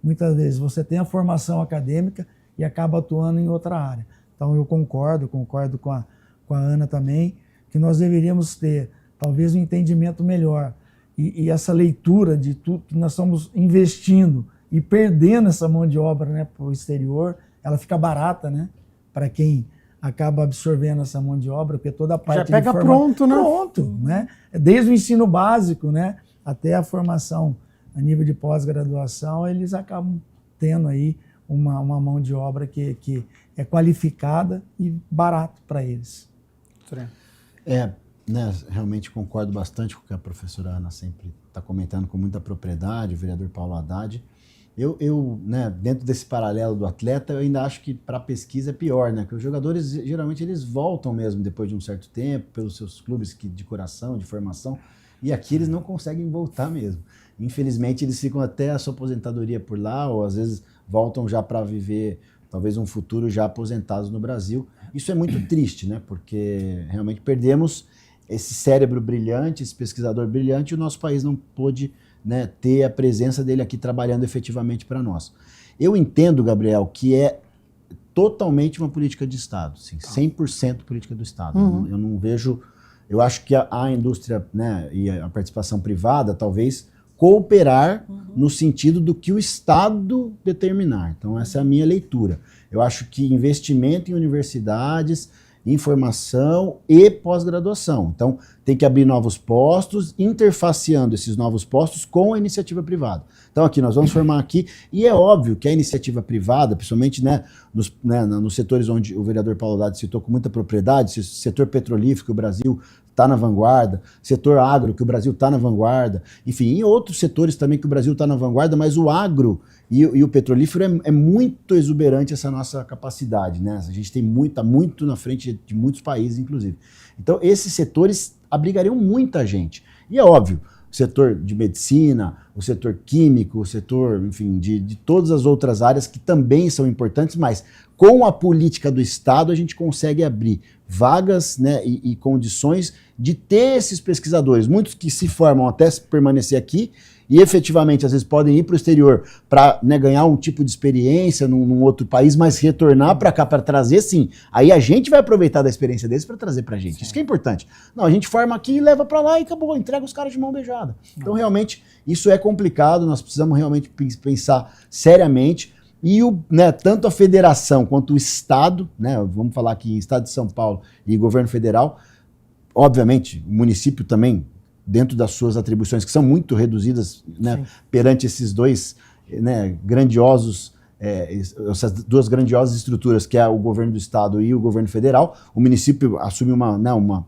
muitas vezes, você tem a formação acadêmica e acaba atuando em outra área. Então eu concordo com a Ana também, que nós deveríamos ter talvez um entendimento melhor e essa leitura de tudo que nós estamos investindo e perdendo essa mão de obra, né, para o exterior, ela fica barata, né, para quem acaba absorvendo essa mão de obra, porque toda a parte já pega pronto, né? Pronto, né? Desde o ensino básico, né, até a formação a nível de pós-graduação, eles acabam tendo aí uma mão de obra que é qualificada e barato para eles. Né, realmente concordo bastante com o que a professora Ana sempre está comentando com muita propriedade, o vereador Paulo Haddad. Eu, né, dentro desse paralelo do atleta, eu ainda acho que para a pesquisa é pior, né? Porque os jogadores, geralmente, eles voltam mesmo depois de um certo tempo, pelos seus clubes de coração, de formação, e aqui eles não conseguem voltar mesmo. Infelizmente, eles ficam até a sua aposentadoria por lá, ou às vezes voltam já para viver, talvez um futuro já aposentados no Brasil. Isso é muito triste, né? Porque realmente perdemos esse cérebro brilhante, esse pesquisador brilhante, e o nosso país não pôde né, ter a presença dele aqui trabalhando efetivamente para nós. Eu entendo, Gabriel, que é totalmente uma política de Estado, sim, 100% política do Estado. Eu não vejo... Eu acho que a indústria, né, e a participação privada, talvez, cooperar no sentido do que o Estado determinar. Então, essa é a minha leitura. Eu acho que investimento em universidades, informação e pós-graduação. Então, tem que abrir novos postos, interfaceando esses novos postos com a iniciativa privada. Então, aqui nós vamos formar aqui, e é óbvio que a iniciativa privada, principalmente, né, nos setores onde o vereador Paulo Haddad citou com muita propriedade, setor petrolífero, que o Brasil está na vanguarda, setor agro, que o Brasil está na vanguarda, enfim, em outros setores também que o Brasil está na vanguarda, mas o agro e o petrolífero é muito exuberante essa nossa capacidade, né? A gente tem tá muito na frente de muitos países, inclusive. Então, esses setores abrigariam muita gente. E é óbvio, o setor de medicina, o setor químico, o setor, enfim, de todas as outras áreas que também são importantes, mas com a política do Estado a gente consegue abrir vagas, né, e condições de ter esses pesquisadores, muitos que se formam até permanecer aqui e efetivamente às vezes podem ir para o exterior para, né, ganhar um tipo de experiência num outro país, mas retornar para cá para trazer, sim. Aí a gente vai aproveitar da experiência deles para trazer para a gente. Sim. Isso que é importante. Não, a gente forma aqui e leva para lá e acabou, entrega os caras de mão beijada. Então realmente isso é complicado, nós precisamos realmente pensar seriamente. E né, tanto a federação quanto o Estado, né, vamos falar aqui em Estado de São Paulo e governo federal, obviamente o município também, dentro das suas atribuições, que são muito reduzidas, né, perante esses dois, né, essas duas grandiosas estruturas, que é o governo do Estado e o governo federal. O município assume uma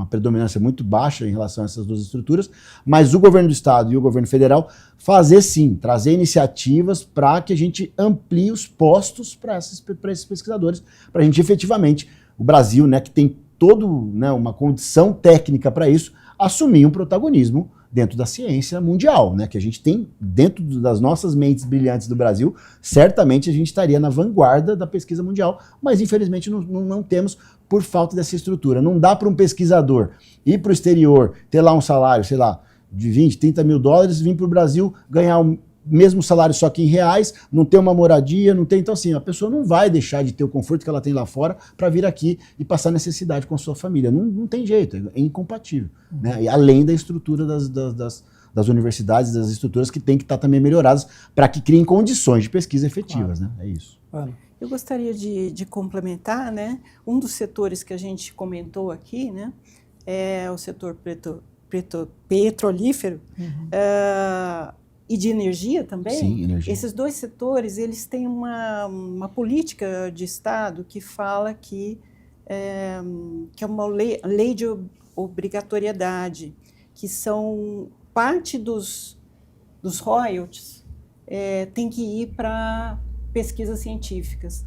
predominância muito baixa em relação a essas duas estruturas, mas o governo do Estado e o governo federal fazer sim, trazer iniciativas para que a gente amplie os postos para esses pesquisadores, para a gente efetivamente, o Brasil, né, que tem todo, né, uma condição técnica para isso, assumir um protagonismo dentro da ciência mundial, né, que a gente tem dentro das nossas mentes brilhantes do Brasil, certamente a gente estaria na vanguarda da pesquisa mundial, mas infelizmente não temos por falta dessa estrutura. Não dá para um pesquisador ir para o exterior, ter lá um salário, sei lá, de 20, 30 mil dólares, vir para o Brasil ganhar o mesmo salário só que em reais, não ter uma moradia, não ter. Então assim, a pessoa não vai deixar de ter o conforto que ela tem lá fora para vir aqui e passar necessidade com a sua família. Não tem jeito, é incompatível. Né? E além da estrutura das universidades, das estruturas que tem que estar também melhoradas para que criem condições de pesquisa efetivas. Né? É isso. Eu gostaria de complementar, né? Um dos setores que a gente comentou aqui, né, é o setor petrolífero, e de energia também. Sim, energia. Esses dois setores, eles têm uma política de Estado que fala que é uma lei de obrigatoriedade, que são parte dos royalties tem que ir para pesquisas científicas.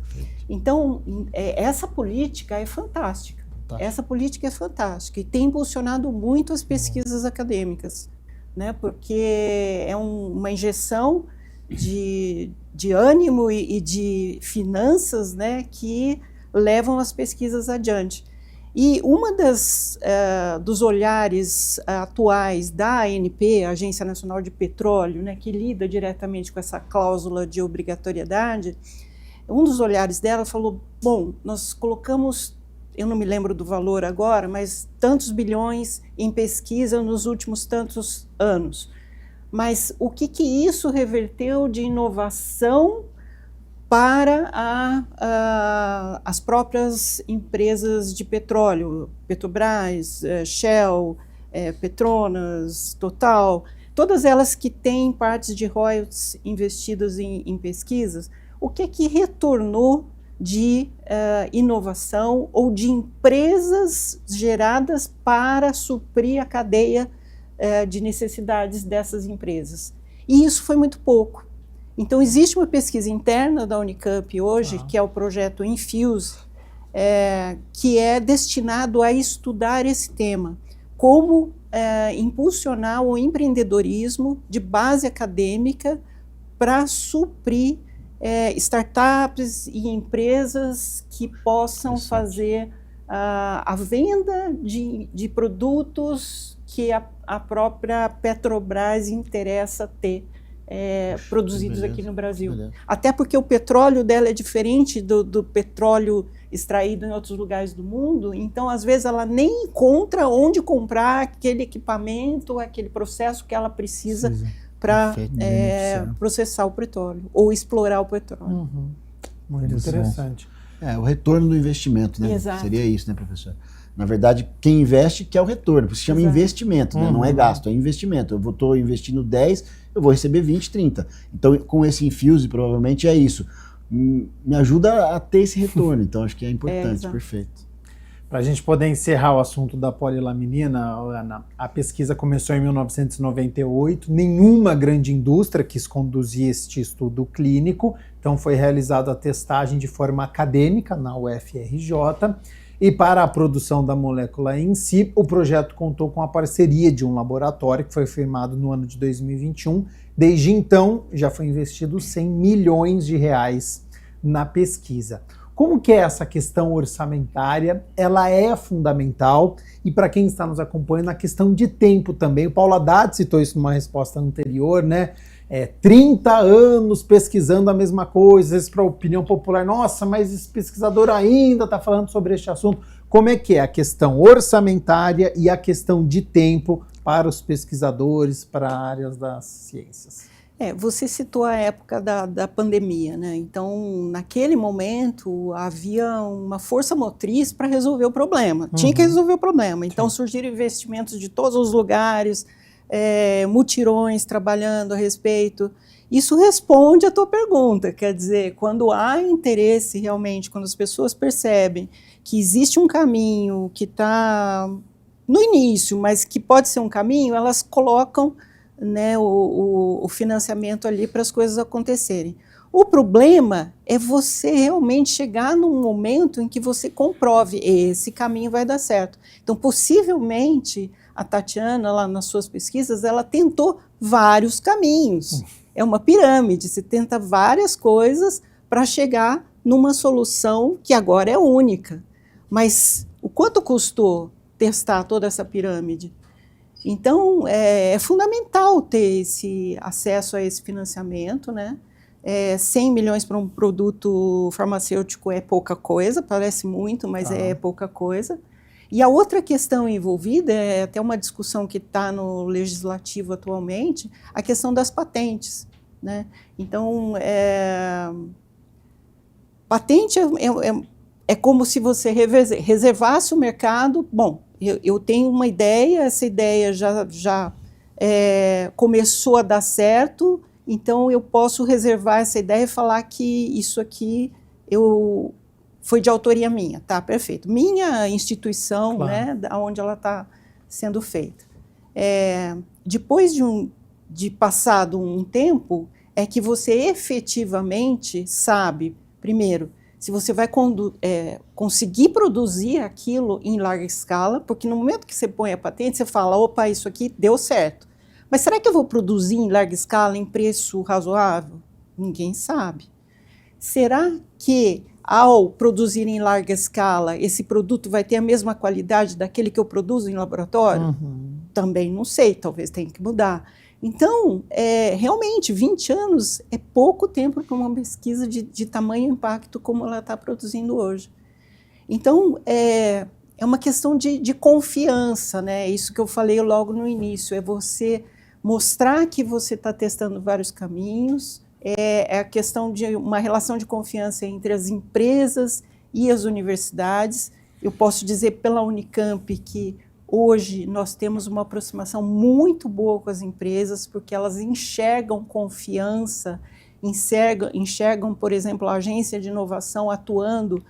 Então, essa política é fantástica. Essa política é fantástica e tem impulsionado muito as pesquisas acadêmicas, né? Porque é uma injeção de ânimo e de finanças, né, que levam as pesquisas adiante. E uma dos olhares atuais da ANP, a Agência Nacional de Petróleo, né, que lida diretamente com essa cláusula de obrigatoriedade, um dos olhares dela falou, bom, nós colocamos, eu não me lembro do valor agora, mas tantos bilhões em pesquisa nos últimos tantos anos. Mas o que isso reverteu de inovação para as próprias empresas de petróleo, Petrobras, Shell, Petronas, Total, todas elas que têm partes de royalties investidas em pesquisas, o que retornou de inovação ou de empresas geradas para suprir a cadeia de necessidades dessas empresas? E isso foi muito pouco. Então, existe uma pesquisa interna da Unicamp hoje, que é o projeto Infuse, que é destinado a estudar esse tema, como impulsionar o empreendedorismo de base acadêmica para suprir startups e empresas que possam fazer a venda de produtos que a própria Petrobras interessa ter produzidos aqui no Brasil. Até porque o petróleo dela é diferente do petróleo extraído em outros lugares do mundo, então às vezes ela nem encontra onde comprar aquele equipamento, aquele processo que ela precisa para processar o petróleo ou explorar o petróleo. Muito interessante. O retorno do investimento, né? Exato. Seria isso, né, professor? Na verdade, quem investe quer o retorno, por isso se chama investimento, né? Não é gasto, é investimento. Eu estou investindo 10, eu vou receber 20, 30. Então, com esse Infuse, provavelmente é isso. Me ajuda a ter esse retorno, então acho que é importante, perfeito. Para a gente poder encerrar o assunto da polilaminina, Ana, a pesquisa começou em 1998, nenhuma grande indústria quis conduzir este estudo clínico, então foi realizada a testagem de forma acadêmica na UFRJ, e para a produção da molécula em si, o projeto contou com a parceria de um laboratório que foi firmado no ano de 2021. Desde então, já foi investido 100 milhões de reais na pesquisa. Como que é essa questão orçamentária? Ela é fundamental e para quem está nos acompanhando, a questão de tempo também. O Paulo Haddad citou isso numa resposta anterior, né? 30 anos pesquisando a mesma coisa, às vezes para a opinião popular, nossa, mas esse pesquisador ainda está falando sobre este assunto. Como é que é a questão orçamentária e a questão de tempo para os pesquisadores, para áreas das ciências? Você citou a época da pandemia, né? Então, naquele momento, havia uma força motriz para resolver o problema. Tinha que resolver o problema. Então, surgiram investimentos de todos os lugares, mutirões trabalhando a respeito. Isso responde à tua pergunta, quer dizer, quando há interesse realmente, quando as pessoas percebem que existe um caminho que está no início, mas que pode ser um caminho, elas colocam, né, o financiamento ali para as coisas acontecerem. O problema é você realmente chegar num momento em que você comprove esse caminho vai dar certo. Então, possivelmente, a Tatiana, lá nas suas pesquisas, ela tentou vários caminhos. É uma pirâmide, você tenta várias coisas para chegar numa solução que agora é única. Mas o quanto custou testar toda essa pirâmide? Então, é fundamental ter esse acesso a esse financiamento, né? 100 milhões para um produto farmacêutico é pouca coisa, parece muito, mas é pouca coisa. E a outra questão envolvida, é até uma discussão que está no legislativo atualmente, a questão das patentes, né? Então, patente é como se você reservasse o mercado. Bom, eu tenho uma ideia, essa ideia já começou a dar certo, então eu posso reservar essa ideia e falar que isso aqui foi de autoria minha, tá? Perfeito. Minha instituição, claro, né, onde ela está sendo feita. Depois de passado um tempo, é que você efetivamente sabe, primeiro, se você vai conseguir produzir aquilo em larga escala, porque no momento que você põe a patente, você fala, opa, isso aqui deu certo. Mas será que eu vou produzir em larga escala, em preço razoável? Ninguém sabe. Será que, ao produzir em larga escala, esse produto vai ter a mesma qualidade daquele que eu produzo em laboratório? Também não sei, talvez tenha que mudar. Então, realmente, 20 anos é pouco tempo para uma pesquisa de tamanho impacto como ela está produzindo hoje. Então, é uma questão de confiança, né? Isso que eu falei logo no início, é você mostrar que você está testando vários caminhos, é a questão de uma relação de confiança entre as empresas e as universidades. Eu posso dizer pela Unicamp que hoje nós temos uma aproximação muito boa com as empresas, porque elas enxergam confiança, enxergam, por exemplo, a agência de inovação atuando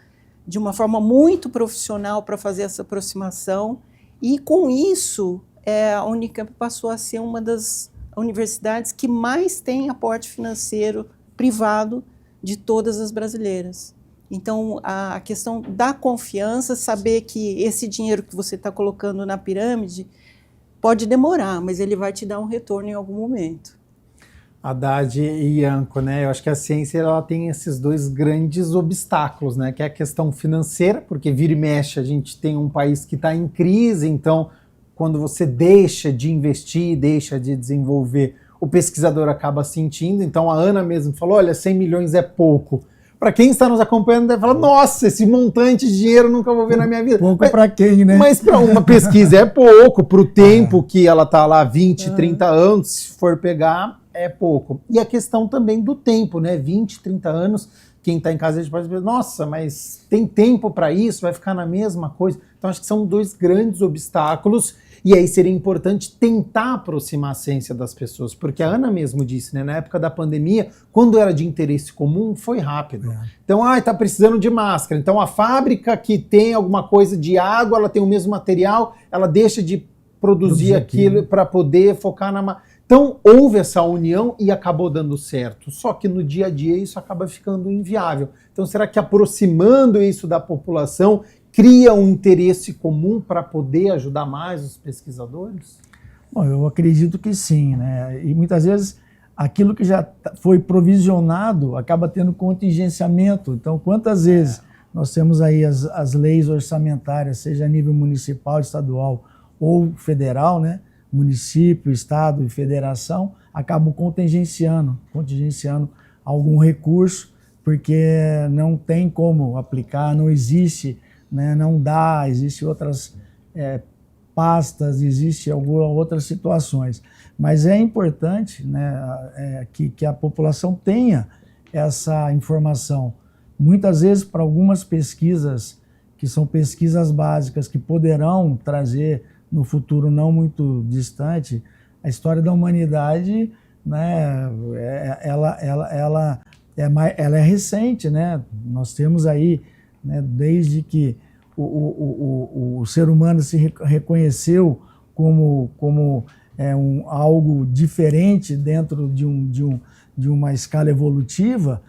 de uma forma muito profissional para fazer essa aproximação, e com isso a Unicamp passou a ser uma das universidades que mais tem aporte financeiro privado de todas as brasileiras. Então, a questão da confiança, saber que esse dinheiro que você está colocando na pirâmide pode demorar, mas ele vai te dar um retorno em algum momento. Haddad e Ianco, né? Eu acho que a ciência ela tem esses dois grandes obstáculos, né? Que é a questão financeira, porque vira e mexe a gente tem um país que está em crise, então quando você deixa de investir, deixa de desenvolver, o pesquisador acaba sentindo. Então a Ana mesmo falou, olha, 100 milhões é pouco. Para quem está nos acompanhando deve falar, nossa, esse montante de dinheiro eu nunca vou ver na minha vida. Pouco para quem, né? Mas para uma pesquisa é pouco, para o tempo que ela está lá, 20, 30 anos, se for pegar, é pouco. E a questão também do tempo, né? 20, 30 anos, quem está em casa a gente pode dizer, nossa, mas tem tempo para isso? Vai ficar na mesma coisa? Então acho que são dois grandes obstáculos. E aí seria importante tentar aproximar a ciência das pessoas, porque a Ana mesmo disse, né, na época da pandemia, quando era de interesse comum, foi rápido. Então, tá precisando de máscara. Então a fábrica que tem alguma coisa de água, ela tem o mesmo material, ela deixa de produzir aquilo para poder focar na... Então houve essa união e acabou dando certo. Só que no dia a dia isso acaba ficando inviável. Então será que aproximando isso da população cria um interesse comum para poder ajudar mais os pesquisadores? Bom, eu acredito que sim, né? E muitas vezes aquilo que já foi provisionado acaba tendo contingenciamento. Então, quantas vezes nós temos aí as leis orçamentárias, seja a nível municipal, estadual ou federal, né? Município, estado e federação, acabam contingenciando algum recurso, porque não tem como aplicar, não existe, né, não dá, existem outras pastas, existem algumas outras situações. Mas é importante, né, que a população tenha essa informação. Muitas vezes, para algumas pesquisas, que são pesquisas básicas, que poderão trazer no futuro não muito distante, a história da humanidade, né, ela é recente, né? Nós temos aí, né, desde que o ser humano se reconheceu como algo diferente dentro de uma escala evolutiva,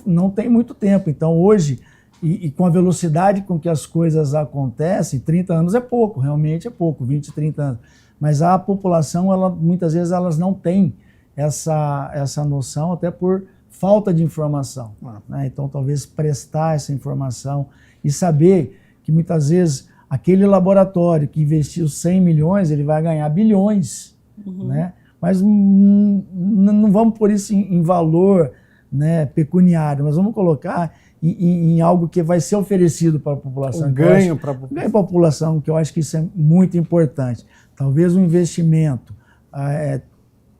não tem muito tempo. Então hoje, e com a velocidade com que as coisas acontecem, 30 anos é pouco, realmente é pouco, 20, 30 anos. Mas a população, muitas vezes, elas não têm essa noção, até por falta de informação. Né? Então, talvez prestar essa informação e saber que, muitas vezes, aquele laboratório que investiu 100 milhões, ele vai ganhar bilhões. Né? Mas não vamos pôr isso em valor, né, pecuniário, mas vamos colocar em algo que vai ser oferecido para a população. Um ganho para a população, que eu acho que isso é muito importante. Talvez um investimento,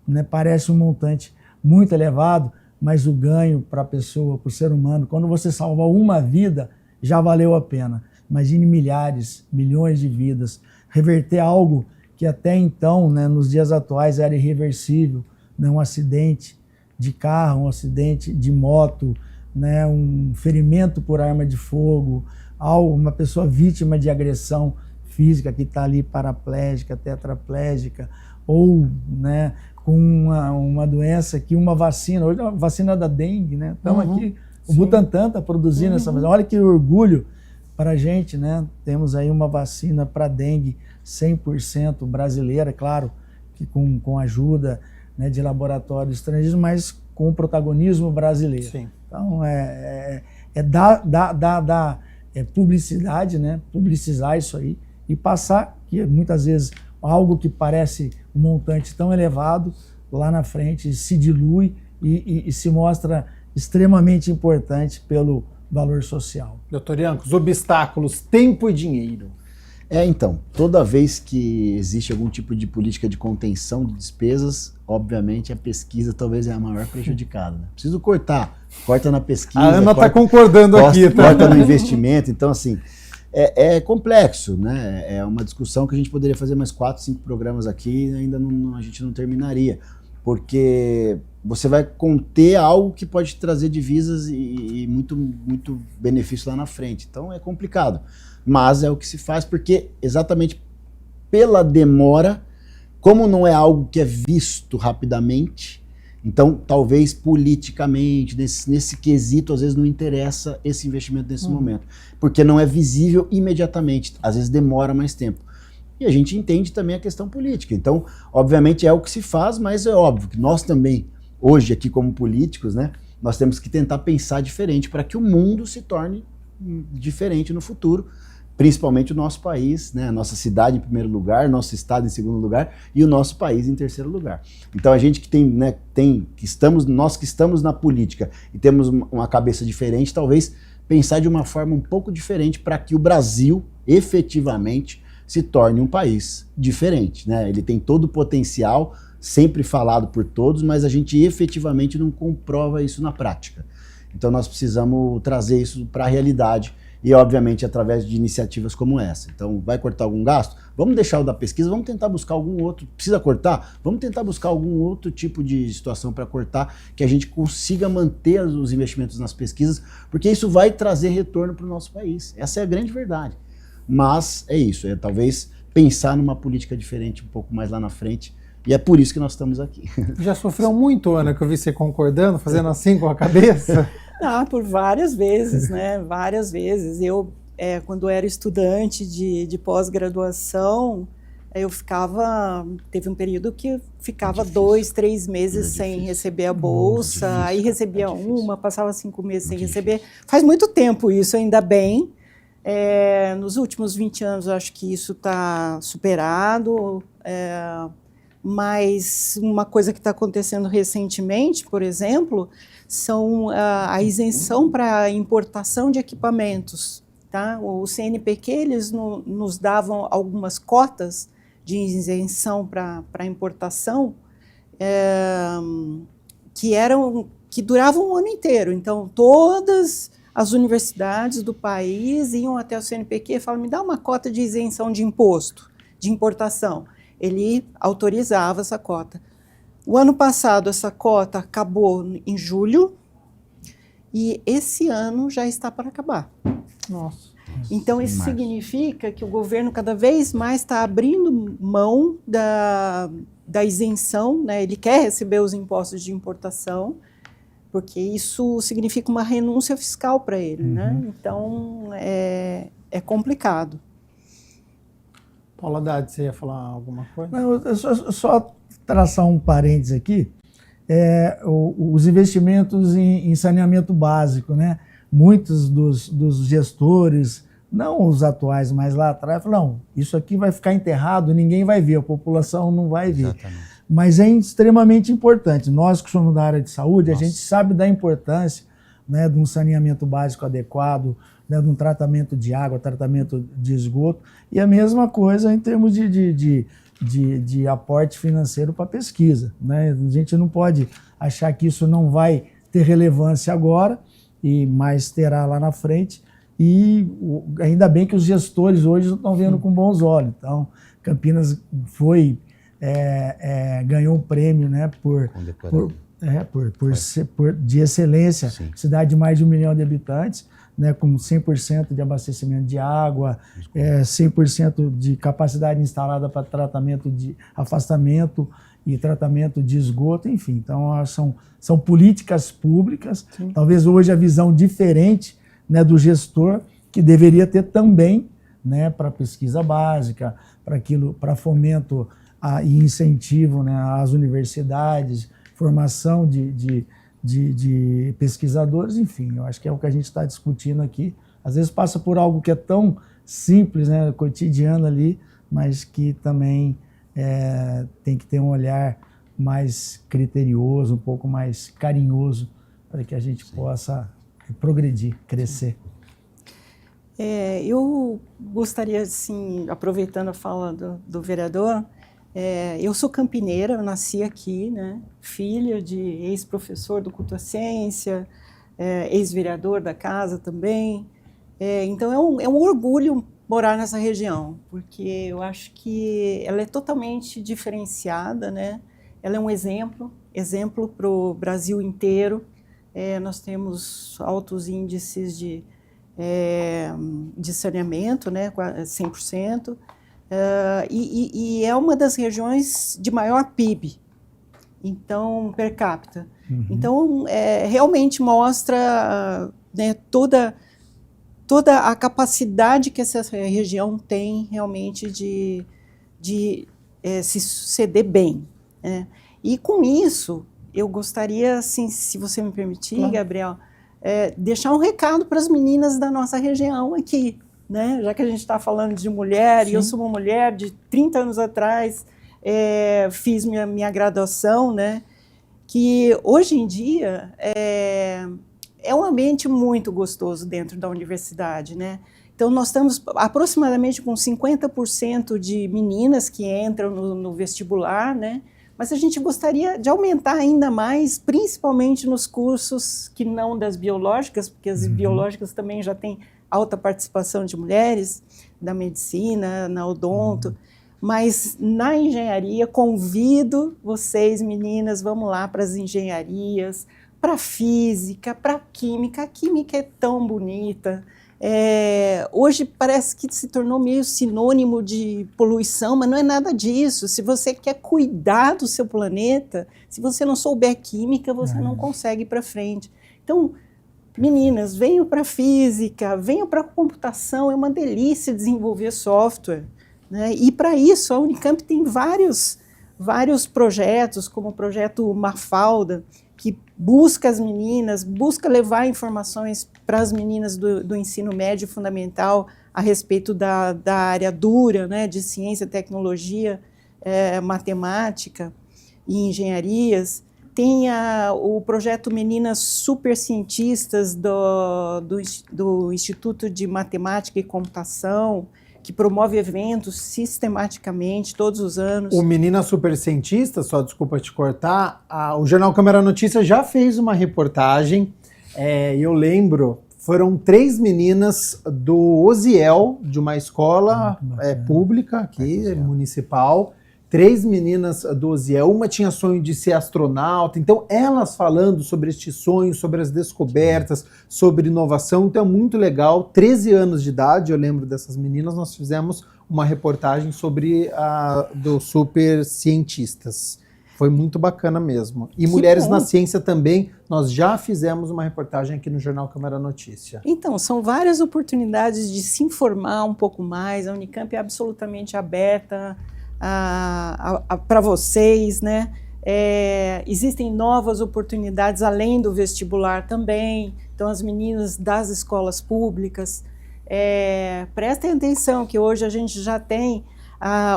né, parece um montante muito elevado, mas o ganho para a pessoa, para o ser humano, quando você salva uma vida, já valeu a pena. Imagine milhares, milhões de vidas, reverter algo que até então, né, nos dias atuais, era irreversível, né, um acidente de carro, um acidente de moto, né, um ferimento por arma de fogo, uma pessoa vítima de agressão física que está ali paraplégica, tetraplégica, ou, né, com uma doença que uma vacina, hoje é a vacina da dengue, né? Então aqui o Butantan está produzindo essa vacina. Olha que orgulho para a gente, né? Temos aí uma vacina para dengue 100% brasileira, claro, que com ajuda, né, de laboratórios estrangeiros, mas com protagonismo brasileiro. Sim. Então, dar publicidade, né? Publicizar isso aí e passar que muitas vezes algo que parece um montante tão elevado, lá na frente se dilui e se mostra extremamente importante pelo valor social. Doutor Ianco, os obstáculos, tempo e dinheiro. Então, toda vez que existe algum tipo de política de contenção de despesas, obviamente a pesquisa talvez é a maior prejudicada. Né? Preciso corta na pesquisa. A Ana está concordando aqui. Corta no investimento, então assim, é complexo, né? É uma discussão que a gente poderia fazer mais 4, 5 programas aqui e ainda a gente não terminaria, porque você vai conter algo que pode trazer divisas e muito, muito benefício lá na frente. Então é complicado. Mas é o que se faz, porque exatamente pela demora, como não é algo que é visto rapidamente, então talvez politicamente, nesse quesito, às vezes não interessa esse investimento nesse momento, porque não é visível imediatamente, às vezes demora mais tempo. E a gente entende também a questão política, então obviamente é o que se faz, mas é óbvio que nós também, hoje aqui como políticos, né, nós temos que tentar pensar diferente para que o mundo se torne diferente no futuro, principalmente o nosso país, né, a nossa cidade em primeiro lugar, nosso estado em segundo lugar e o nosso país em terceiro lugar. Então a gente que tem, né, nós que estamos na política e temos uma cabeça diferente, talvez pensar de uma forma um pouco diferente para que o Brasil efetivamente se torne um país diferente, né? Ele tem todo o potencial, sempre falado por todos, mas a gente efetivamente não comprova isso na prática. Então nós precisamos trazer isso para a realidade e, obviamente, através de iniciativas como essa. Então, vai cortar algum gasto? Vamos deixar o da pesquisa, vamos tentar buscar algum outro. Precisa cortar? Vamos tentar buscar algum outro tipo de situação para cortar, que a gente consiga manter os investimentos nas pesquisas, porque isso vai trazer retorno para o nosso país. Essa é a grande verdade. Mas é isso, talvez pensar numa política diferente um pouco mais lá na frente, e é por isso que nós estamos aqui. Já sofreu muito, Ana, que eu vi você concordando, fazendo assim com a cabeça? Por várias vezes, né? Várias vezes. Eu, quando era estudante de pós-graduação, teve um período que eu ficava 2, 3 meses sem receber a bolsa, aí recebia uma, passava 5 meses sem receber. Faz muito tempo isso, ainda bem. Nos últimos 20 anos, eu acho que isso está superado. Mas uma coisa que está acontecendo recentemente, por exemplo, são a isenção para importação de equipamentos. Tá? O CNPq, eles nos davam algumas cotas de isenção para importação que duravam um ano inteiro. Então, todas as universidades do país iam até o CNPq e falavam, me dá uma cota de isenção de imposto, de importação. Ele autorizava essa cota. O ano passado, essa cota acabou em julho e esse ano já está para acabar. Nossa. Então, isso significa que o governo cada vez mais está abrindo mão da isenção, né? Ele quer receber os impostos de importação, porque isso significa uma renúncia fiscal para ele, né? Então, é complicado. Paula Haddad, você ia falar alguma coisa? Não, eu só traçar um parênteses aqui, os investimentos em saneamento básico, né? Muitos dos gestores, não os atuais, mas lá atrás, falaram, não, isso aqui vai ficar enterrado, ninguém vai ver, a população não vai ver. Exatamente. Mas é extremamente importante. Nós que somos da área de saúde, a gente sabe da importância, né, de um saneamento básico adequado, né, de um tratamento de água, tratamento de esgoto, e a mesma coisa em termos de aporte financeiro para pesquisa, né? A gente não pode achar que isso não vai ter relevância agora, mas terá lá na frente, e ainda bem que os gestores hoje estão vendo com bons olhos. Então, Campinas ganhou um prêmio, né, de excelência, Sim. cidade de mais de 1 milhão de habitantes, né, com 100% de abastecimento de água, 100% de capacidade instalada para tratamento de afastamento e tratamento de esgoto, enfim. Então, são políticas públicas, Sim. Talvez hoje a visão diferente, né, do gestor, que deveria ter também, né, para pesquisa básica, para fomento e incentivo, né, às universidades, formação de pesquisadores, enfim, eu acho que é o que a gente está discutindo aqui. Às vezes passa por algo que é tão simples, né, cotidiano ali, mas que também tem que ter um olhar mais criterioso, um pouco mais carinhoso, para que a gente possa progredir, crescer. Eu gostaria, assim, aproveitando a fala do vereador, eu sou campineira, eu nasci aqui, né? Filha de ex-professor do Culto à Ciência, ex-vereador da casa também. Então é um orgulho morar nessa região, porque eu acho que ela é totalmente diferenciada, né? Ela é um exemplo para o Brasil inteiro. Nós temos altos índices de saneamento, né? 100%. E é uma das regiões de maior PIB, então, per capita. Então, realmente mostra, né, toda a capacidade que essa região tem realmente de se suceder bem, né? E com isso, eu gostaria, assim, se você me permitir, claro, Gabriel, deixar um recado para as meninas da nossa região aqui, né? Já que a gente está falando de mulher, e eu sou uma mulher de 30 anos atrás, fiz minha graduação, né? Que hoje em dia é um ambiente muito gostoso dentro da universidade, né? Então, nós estamos aproximadamente com 50% de meninas que entram no vestibular, né? Mas a gente gostaria de aumentar ainda mais, principalmente nos cursos que não das biológicas, porque as biológicas também já têm alta participação de mulheres, da medicina, na odonto. Mas na engenharia, convido vocês, meninas, vamos lá para as engenharias, para física, para química. A química é tão bonita. Hoje parece que se tornou meio sinônimo de poluição, mas não é nada disso. Se você quer cuidar do seu planeta, se você não souber química, você não consegue ir para frente. Então, meninas, venham para física, venham para computação, é uma delícia desenvolver software, né? E para isso a Unicamp tem vários projetos, como o projeto Mafalda, que busca as meninas, busca levar informações para as meninas do ensino médio fundamental a respeito da área dura, né, de ciência, tecnologia, matemática e engenharias. Tem o projeto Meninas Supercientistas do Instituto de Matemática e Computação, que promove eventos sistematicamente, todos os anos. O Meninas Supercientistas, só desculpa te cortar, o Jornal Câmara Notícias já fez uma reportagem, eu lembro, foram 3 meninas do Osiel, de uma escola pública aqui, municipal, 3 meninas do Osiel, uma tinha sonho de ser astronauta, então elas falando sobre este sonho, sobre as descobertas, sobre inovação, então é muito legal. 13 anos de idade, eu lembro dessas meninas, nós fizemos uma reportagem sobre dos super cientistas. Foi muito bacana mesmo. E Mulheres na Ciência também, nós já fizemos uma reportagem aqui no Jornal Câmara Notícia. Então, são várias oportunidades de se informar um pouco mais, a Unicamp é absolutamente aberta para vocês, né? Existem novas oportunidades além do vestibular também, então as meninas das escolas públicas, prestem atenção que hoje a gente já tem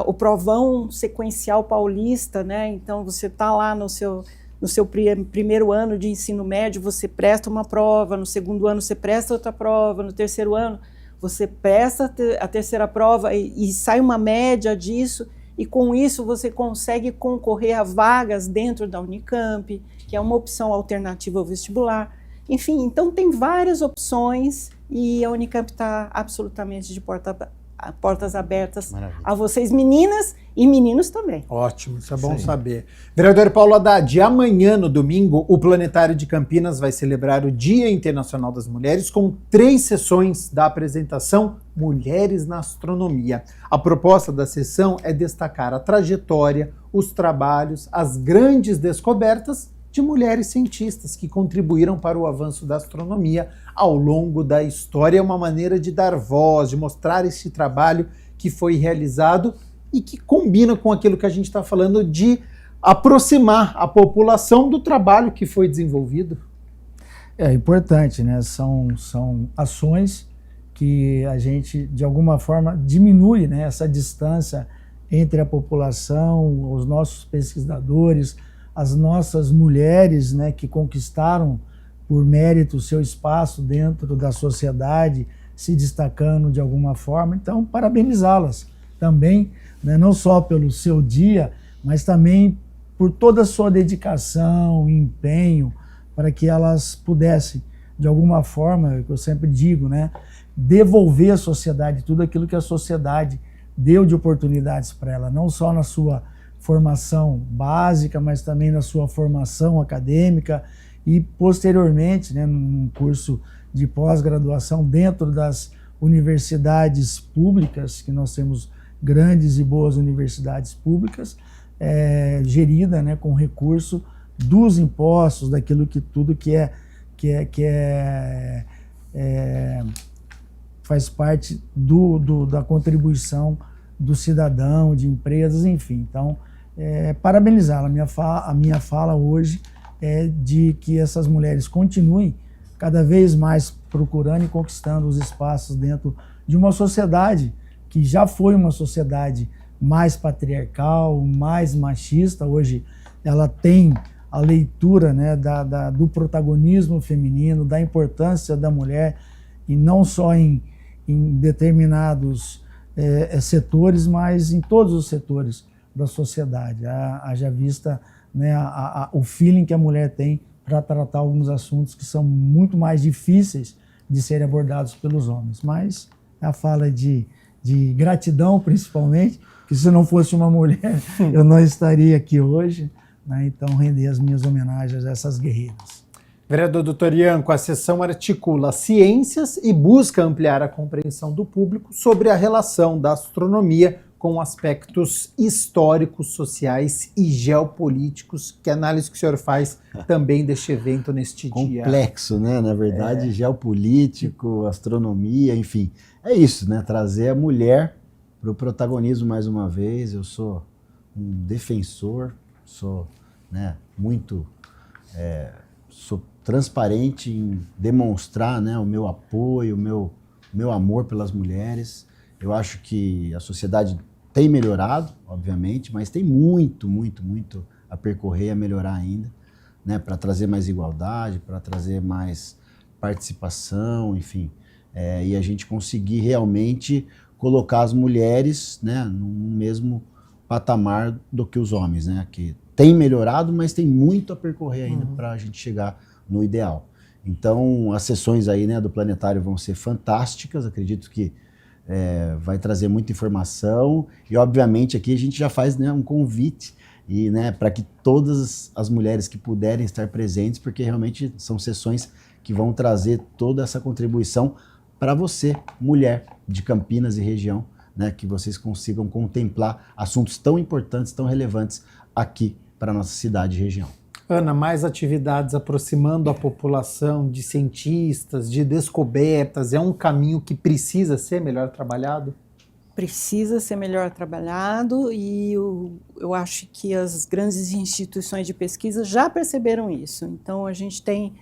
o provão sequencial paulista, né? Então você está lá no seu primeiro ano de ensino médio, você presta uma prova, no segundo ano você presta outra prova, no terceiro ano você presta a terceira prova e sai uma média disso. E com isso você consegue concorrer a vagas dentro da Unicamp, que é uma opção alternativa ao vestibular. Enfim, então tem várias opções e a Unicamp está absolutamente de portas abertas. Maravilha. A vocês, meninas e meninos também. Ótimo, isso é bom saber. Vereador Paulo Haddad, amanhã, no domingo, o Planetário de Campinas vai celebrar o Dia Internacional das Mulheres com 3 sessões da apresentação Mulheres na Astronomia. A proposta da sessão é destacar a trajetória, os trabalhos, as grandes descobertas de mulheres cientistas que contribuíram para o avanço da astronomia ao longo da história. É uma maneira de dar voz, de mostrar esse trabalho que foi realizado e que combina com aquilo que a gente está falando de aproximar a população do trabalho que foi desenvolvido. É importante, né? São ações que a gente, de alguma forma, diminui, né, essa distância entre a população, os nossos pesquisadores, as nossas mulheres, né, que conquistaram por mérito o seu espaço dentro da sociedade, se destacando de alguma forma. Então, parabenizá-las também, né, não só pelo seu dia, mas também por toda a sua dedicação, empenho, para que elas pudessem, de alguma forma, que eu sempre digo, né, devolver à sociedade tudo aquilo que a sociedade deu de oportunidades para ela, não só na sua formação básica, mas também na sua formação acadêmica e posteriormente, né, num curso de pós-graduação dentro das universidades públicas, que nós temos grandes e boas universidades públicas, gerida, né, com recurso dos impostos, daquilo que tudo faz parte da contribuição do cidadão, de empresas, enfim. Então, parabenizá-la. A minha fala hoje é de que essas mulheres continuem cada vez mais procurando e conquistando os espaços dentro de uma sociedade que já foi uma sociedade mais patriarcal, mais machista. Hoje ela tem a leitura, né, do protagonismo feminino, da importância da mulher, e não só em determinados setores, mas em todos os setores da sociedade. Haja vista, né, o feeling que a mulher tem para tratar alguns assuntos que são muito mais difíceis de serem abordados pelos homens. Mas a fala de gratidão, principalmente, que se não fosse uma mulher, eu não estaria aqui hoje, né? Então, render as minhas homenagens a essas guerreiras. Vereador Dr. Ianco, a sessão articula ciências e busca ampliar a compreensão do público sobre a relação da astronomia com aspectos históricos, sociais e geopolíticos. Que análise que o senhor faz também deste evento neste dia? Complexo, né? Na verdade, geopolítico, astronomia, enfim. É isso, né? Trazer a mulher para o protagonismo mais uma vez. Eu sou um defensor, sou, né, muito... sou transparente em demonstrar, né, o meu apoio, o meu amor pelas mulheres. Eu acho que a sociedade tem melhorado, obviamente, mas tem muito a percorrer e a melhorar ainda, né, para trazer mais igualdade, para trazer mais participação, enfim, e a gente conseguir realmente colocar as mulheres, né, no mesmo patamar do que os homens, né, que tem melhorado, mas tem muito a percorrer ainda para a gente chegar no ideal. Então, as sessões aí, né, do Planetário vão ser fantásticas, acredito que vai trazer muita informação, e obviamente aqui a gente já faz, né, um convite e, né, para que todas as mulheres que puderem estar presentes, porque realmente são sessões que vão trazer toda essa contribuição para você, mulher de Campinas e região, né, que vocês consigam contemplar assuntos tão importantes, tão relevantes aqui para a nossa cidade e região. Ana, mais atividades aproximando a população de cientistas, de descobertas, é um caminho que precisa ser melhor trabalhado? Precisa ser melhor trabalhado, e eu acho que as grandes instituições de pesquisa já perceberam isso. Então, a gente tem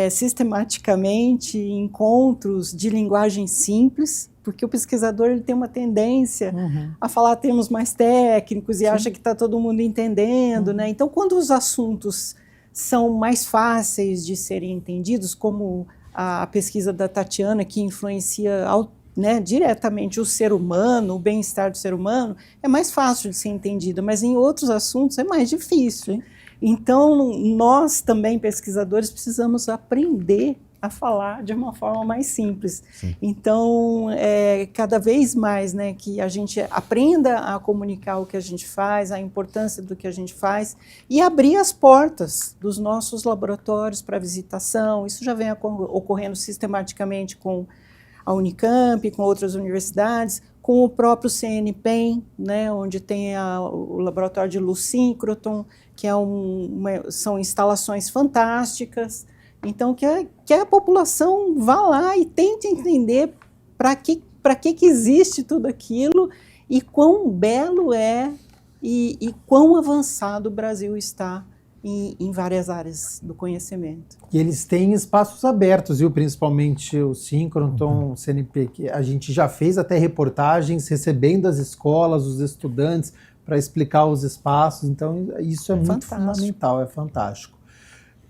sistematicamente encontros de linguagem simples, porque o pesquisador ele tem uma tendência a falar termos mais técnicos e acha que está todo mundo entendendo, né? Então, quando os assuntos são mais fáceis de serem entendidos, como a pesquisa da Tatiana, que influencia né, diretamente o ser humano, o bem-estar do ser humano, é mais fácil de ser entendido, mas em outros assuntos é mais difícil. Sim. Então, nós também, pesquisadores, precisamos aprender a falar de uma forma mais simples. Sim. Então, cada vez mais, né, que a gente aprenda a comunicar o que a gente faz, a importância do que a gente faz, e abrir as portas dos nossos laboratórios para visitação. Isso já vem ocorrendo sistematicamente com a Unicamp, com outras universidades, com o próprio CNPEM, né, onde tem o laboratório de luz síncroton, que são instalações fantásticas. Então, que a população vá lá e tente entender para que existe tudo aquilo e quão belo é e quão avançado o Brasil está em várias áreas do conhecimento. E eles têm espaços abertos, viu? Principalmente o Síncroton, o CNP, que a gente já fez até reportagens recebendo as escolas, os estudantes, para explicar os espaços. Então, isso é muito fundamental, é fantástico.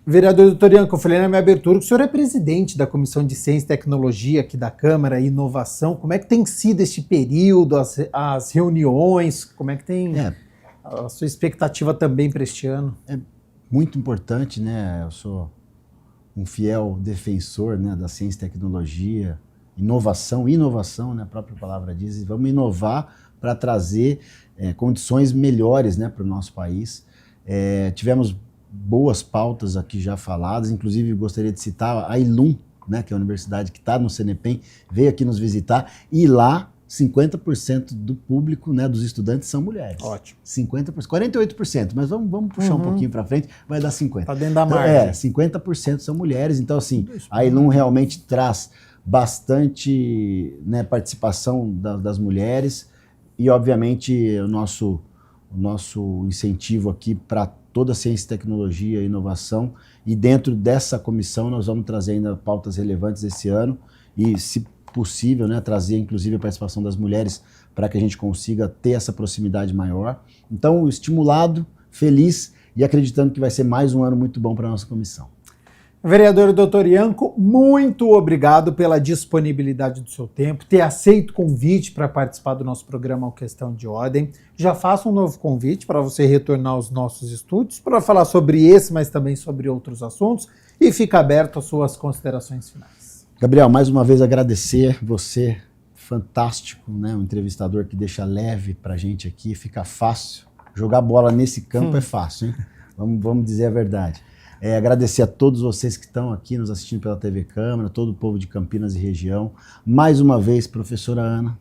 Vereador Dr. Ianco, eu falei na minha abertura que o senhor é presidente da Comissão de Ciência e Tecnologia aqui da Câmara e Inovação. Como é que tem sido este período, as reuniões? Como é que tem a sua expectativa também para este ano? É muito importante, né? Eu sou um fiel defensor, né, da ciência e tecnologia, inovação, né, a própria palavra diz, e vamos inovar para trazer condições melhores, né, para o nosso país. Tivemos boas pautas aqui já faladas, inclusive gostaria de citar a ILUM, né, que é a universidade que está no CNPEM, veio aqui nos visitar, e lá 50% do público, né, dos estudantes são mulheres. Ótimo. 50%, 48%, mas vamos puxar um pouquinho para frente, vai dar 50%. Está dentro da margem. 50% são mulheres, então assim, a ILUM realmente traz bastante, né, participação das mulheres e obviamente o nosso incentivo aqui para toda a ciência, tecnologia e inovação, e dentro dessa comissão nós vamos trazer ainda pautas relevantes esse ano, e se possível, né, trazer inclusive a participação das mulheres para que a gente consiga ter essa proximidade maior. Então, estimulado, feliz e acreditando que vai ser mais um ano muito bom para a nossa comissão. Vereador Dr. Ianco, muito obrigado pela disponibilidade do seu tempo, ter aceito o convite para participar do nosso programa Questão de Ordem. Já faço um novo convite para você retornar aos nossos estúdios para falar sobre esse, mas também sobre outros assuntos, e fica aberto às suas considerações finais. Gabriel, mais uma vez agradecer você, fantástico, né? Um entrevistador que deixa leve para a gente aqui, fica fácil. Jogar bola nesse campo é fácil, hein? Vamos dizer a verdade. Agradecer a todos vocês que estão aqui nos assistindo pela TV Câmara, todo o povo de Campinas e região. Mais uma vez, professora Ana,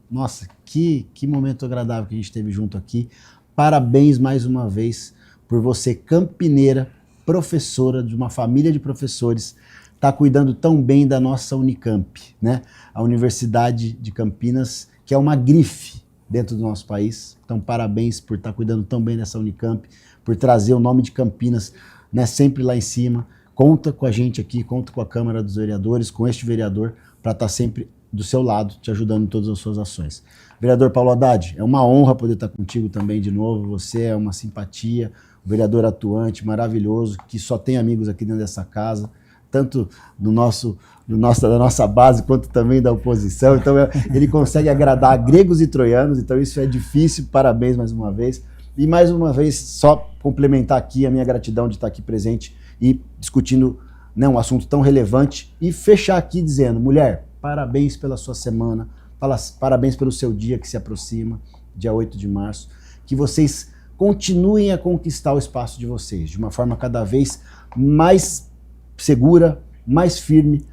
nossa, que momento agradável que a gente teve junto aqui. Parabéns mais uma vez por você, campineira, professora de uma família de professores, tá cuidando tão bem da nossa Unicamp, né? A Universidade de Campinas, que é uma grife dentro do nosso país. Então, parabéns por estar cuidando tão bem dessa Unicamp, por trazer o nome de Campinas, né, sempre lá em cima. Conta com a gente aqui, conta com a Câmara dos Vereadores, com este vereador, para estar sempre do seu lado, te ajudando em todas as suas ações. Vereador Paulo Haddad, é uma honra poder estar contigo também de novo. Você é uma simpatia, um vereador atuante, maravilhoso, que só tem amigos aqui dentro dessa casa, tanto da nossa base quanto também da oposição. Então ele consegue agradar gregos e troianos, então isso é difícil. Parabéns mais uma vez. E mais uma vez, só complementar aqui a minha gratidão de estar aqui presente e discutindo, né, um assunto tão relevante, e fechar aqui dizendo: mulher, parabéns pela sua semana, parabéns pelo seu dia que se aproxima, dia 8 de março, que vocês continuem a conquistar o espaço de vocês de uma forma cada vez mais segura, mais firme,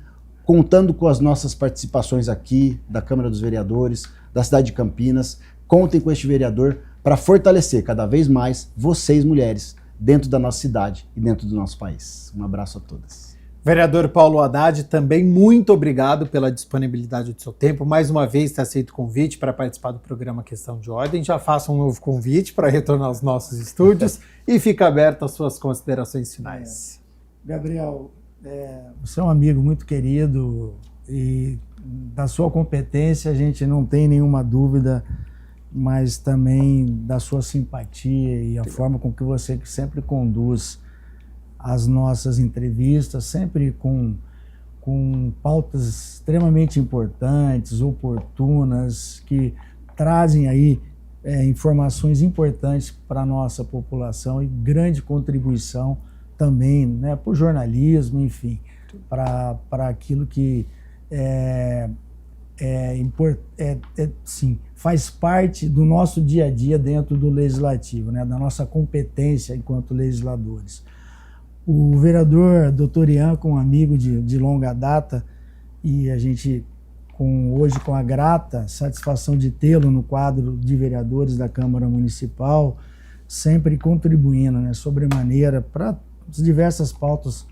contando com as nossas participações aqui da Câmara dos Vereadores, da cidade de Campinas. Contem com este vereador para fortalecer cada vez mais vocês, mulheres, dentro da nossa cidade e dentro do nosso país. Um abraço a todas. Vereador Paulo Haddad, também muito obrigado pela disponibilidade do seu tempo. Mais uma vez, ter aceito o convite para participar do programa Questão de Ordem. Já faça um novo convite para retornar aos nossos estúdios e fica aberto às suas considerações finais. Gabriel, você é um amigo muito querido e da sua competência a gente não tem nenhuma dúvida, mas também da sua simpatia e a forma com que você sempre conduz as nossas entrevistas, sempre com pautas extremamente importantes, oportunas, que trazem aí informações importantes para a nossa população e grande contribuição também, né, para o jornalismo, enfim, para aquilo que sim, faz parte do nosso dia a dia dentro do Legislativo, né, da nossa competência enquanto legisladores. O vereador Dr. Ianco, um amigo de longa data, e a gente hoje com a grata satisfação de tê-lo no quadro de vereadores da Câmara Municipal, sempre contribuindo, né, sobremaneira para as diversas pautas,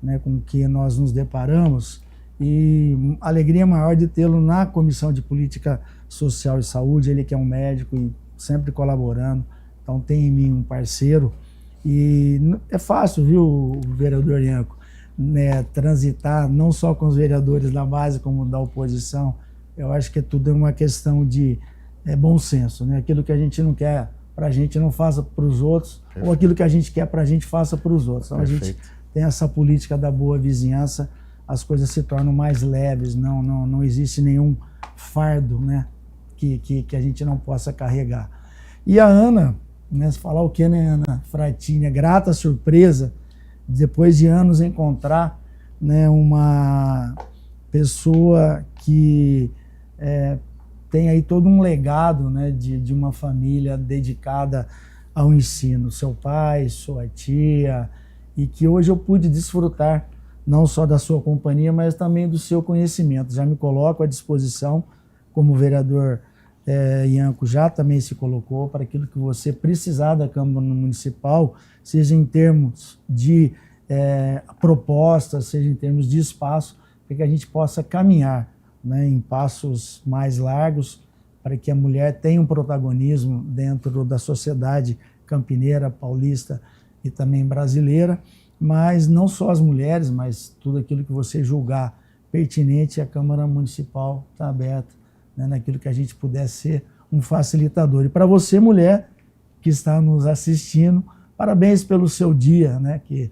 né, com que nós nos deparamos, e alegria maior de tê-lo na Comissão de Política Social e Saúde. Ele que é um médico e sempre colaborando, então tem em mim um parceiro. E é fácil, viu, vereador Ianco, né, transitar não só com os vereadores da base como da oposição. Eu acho que tudo é uma questão de bom senso, né? Aquilo que a gente não quer para a gente não faça para os outros. Perfeito. Ou aquilo que a gente quer para a gente faça para os outros. Então Perfeito. A gente tem essa política da boa vizinhança, as coisas se tornam mais leves, não existe nenhum fardo, né, que a gente não possa carregar. E a Ana, né, falar o que, né, Ana Fratinha, grata surpresa, depois de anos encontrar, né, uma pessoa que tem aí todo um legado, né, de uma família dedicada ao ensino, seu pai, sua tia, e que hoje eu pude desfrutar não só da sua companhia, mas também do seu conhecimento. Já me coloco à disposição, como o vereador Ianco já também se colocou, para aquilo que você precisar da Câmara Municipal, seja em termos de propostas, seja em termos de espaço, para que a gente possa caminhar, né, em passos mais largos, para que a mulher tenha um protagonismo dentro da sociedade campineira, paulista e também brasileira. Mas não só as mulheres, mas tudo aquilo que você julgar pertinente, a Câmara Municipal está aberta, né, naquilo que a gente puder ser um facilitador. E para você, mulher, que está nos assistindo, parabéns pelo seu dia, né, que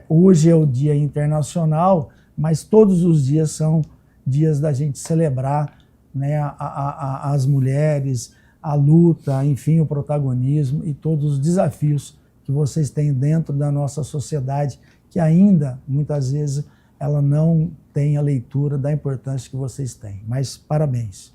hoje é o Dia Internacional, mas todos os dias são dias da gente celebrar, né, as mulheres, a luta, enfim, o protagonismo e todos os desafios que vocês têm dentro da nossa sociedade, que ainda, muitas vezes, ela não tem a leitura da importância que vocês têm. Mas parabéns.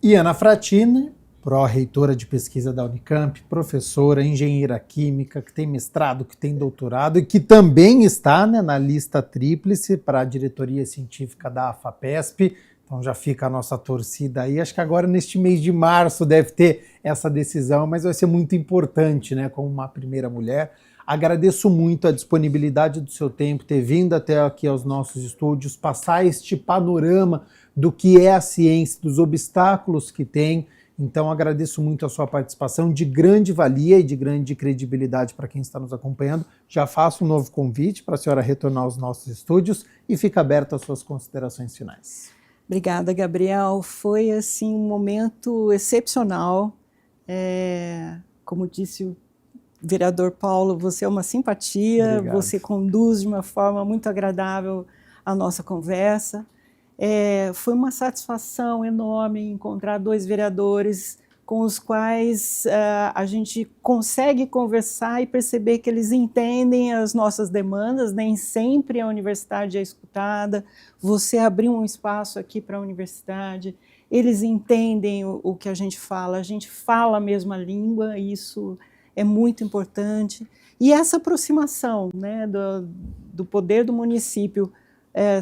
E Ana Fratini, pró-reitora de pesquisa da Unicamp, professora, engenheira química, que tem mestrado, que tem doutorado e que também está, né, na lista tríplice para a diretoria científica da AFAPESP. Então já fica a nossa torcida aí. Acho que agora neste mês de março deve ter essa decisão, mas vai ser muito importante, né, como uma primeira mulher. Agradeço muito a disponibilidade do seu tempo, ter vindo até aqui aos nossos estúdios, passar este panorama do que é a ciência, dos obstáculos que tem. Então agradeço muito a sua participação, de grande valia e de grande credibilidade para quem está nos acompanhando. Já faço um novo convite para a senhora retornar aos nossos estúdios e fica aberto às suas considerações finais. Obrigada, Gabriel. Foi assim um momento excepcional. Como disse o vereador Paulo, você é uma simpatia, Obrigado. você conduz de uma forma muito agradável a nossa conversa. Foi uma satisfação enorme encontrar dois vereadores com os quais a gente consegue conversar e perceber que eles entendem as nossas demandas. Nem sempre a universidade é escutada. Você abriu um espaço aqui para a universidade, eles entendem o que a gente fala a mesma língua, e isso é muito importante. E essa aproximação, né, do poder do município,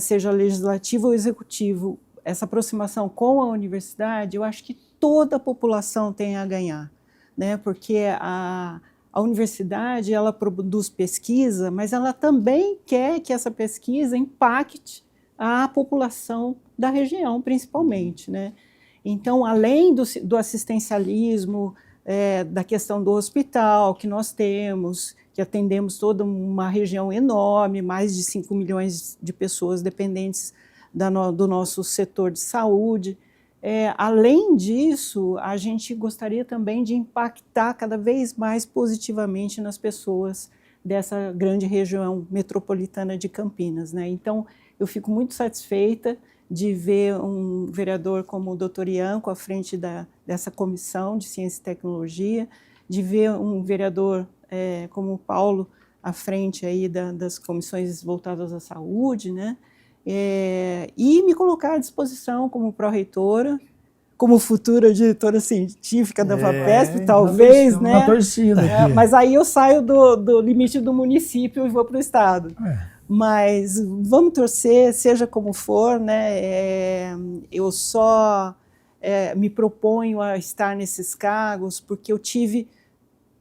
seja legislativo ou executivo, essa aproximação com a universidade, eu acho que toda a população tem a ganhar, né? Porque a universidade, ela produz pesquisa, mas ela também quer que essa pesquisa impacte a população da região, principalmente, né? Então, além do assistencialismo, da questão do hospital que nós temos, que atendemos toda uma região enorme, mais de 5 milhões de pessoas dependentes do nosso setor de saúde. Além disso, a gente gostaria também de impactar cada vez mais positivamente nas pessoas dessa grande região metropolitana de Campinas, né? Então, eu fico muito satisfeita de ver um vereador como o Dr. Ianco à frente dessa comissão de Ciência e Tecnologia, de ver um vereador como o Paulo à frente aí das comissões voltadas à saúde, né? E me colocar à disposição como pró-reitora, como futura diretora científica da FAPESP, talvez, né? Na torcida aqui. Mas aí eu saio do limite do município e vou para o estado. Mas vamos torcer, seja como for, né? Eu só me proponho a estar nesses cargos porque eu tive,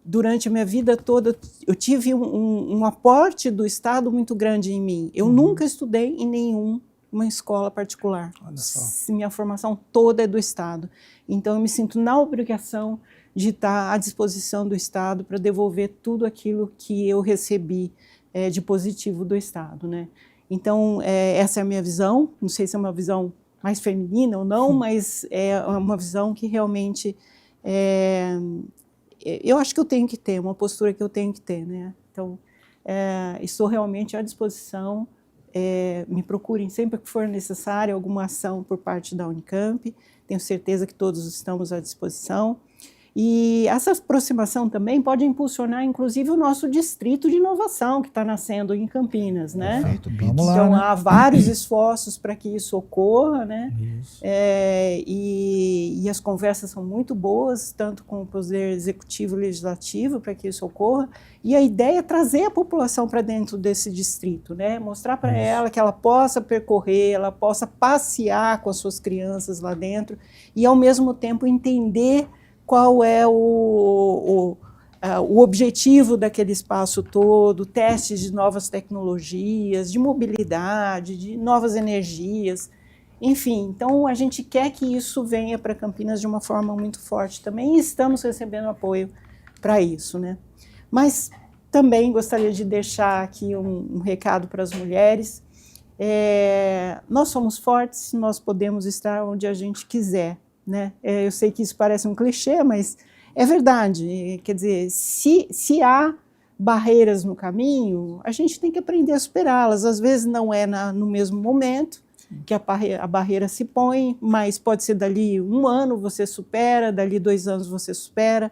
durante a minha vida toda, eu tive um aporte do Estado muito grande em mim. Eu nunca estudei em nenhuma escola particular. Olha só. Minha formação toda é do Estado. Então, eu me sinto na obrigação de estar à disposição do Estado para devolver tudo aquilo que eu recebi de positivo do Estado, né? Então, essa é a minha visão. Não sei se é uma visão mais feminina ou não, mas é uma visão que realmente eu acho que eu tenho que ter, uma postura que eu tenho que ter, né? Então, estou realmente à disposição. Me procurem sempre que for necessário alguma ação por parte da Unicamp. Tenho certeza que todos estamos à disposição. E essa aproximação também pode impulsionar, inclusive, o nosso distrito de inovação que está nascendo em Campinas, né? Perfeito, Então, lá, né? há vários esforços para que isso ocorra, né? Isso. E as conversas são muito boas, tanto com o Poder Executivo e Legislativo, para que isso ocorra. E a ideia é trazer a população para dentro desse distrito, né? Mostrar para ela que ela possa percorrer, ela possa passear com as suas crianças lá dentro e, ao mesmo tempo, entender qual é o objetivo daquele espaço todo, testes de novas tecnologias, de mobilidade, de novas energias, enfim. Então, a gente quer que isso venha para Campinas de uma forma muito forte também, e estamos recebendo apoio para isso, né? Mas também gostaria de deixar aqui um recado para as mulheres. Nós somos fortes, nós podemos estar onde a gente quiser, né? Eu sei que isso parece um clichê, mas é verdade. Quer dizer, se há barreiras no caminho, a gente tem que aprender a superá-las. Às vezes não é no mesmo momento que a barreira se põe, mas pode ser dali 1 ano você supera, dali 2 anos você supera.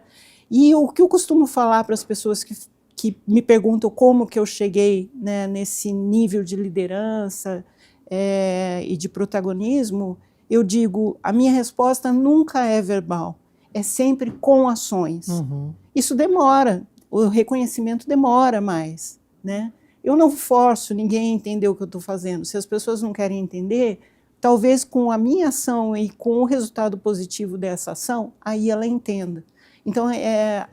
E o que eu costumo falar para as pessoas que me perguntam como que eu cheguei, né, nesse nível de liderança e de protagonismo, eu digo, a minha resposta nunca é verbal, é sempre com ações. Isso demora, o reconhecimento demora mais, né? Eu não forço ninguém a entender o que eu estou fazendo. Se as pessoas não querem entender, talvez com a minha ação e com o resultado positivo dessa ação, aí ela entenda. Então,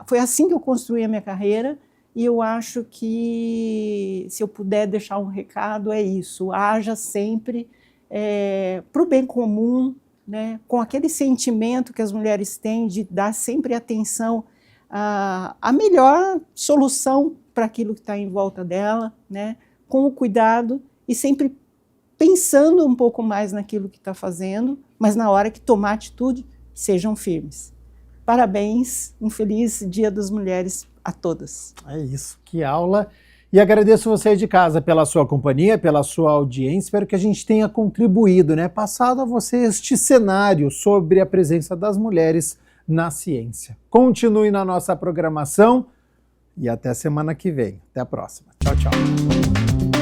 foi assim que eu construí a minha carreira, e eu acho que, se eu puder deixar um recado, é isso: haja sempre para o bem comum, né, com aquele sentimento que as mulheres têm de dar sempre atenção à melhor solução para aquilo que está em volta dela, né, com o cuidado e sempre pensando um pouco mais naquilo que está fazendo, mas na hora que tomar atitude, sejam firmes. Parabéns, um feliz Dia das Mulheres a todas. É isso, que aula. E agradeço você de casa pela sua companhia, pela sua audiência. Espero que a gente tenha contribuído, né, passado a você este cenário sobre a presença das mulheres na ciência. Continue na nossa programação e até semana que vem. Até a próxima. Tchau, tchau.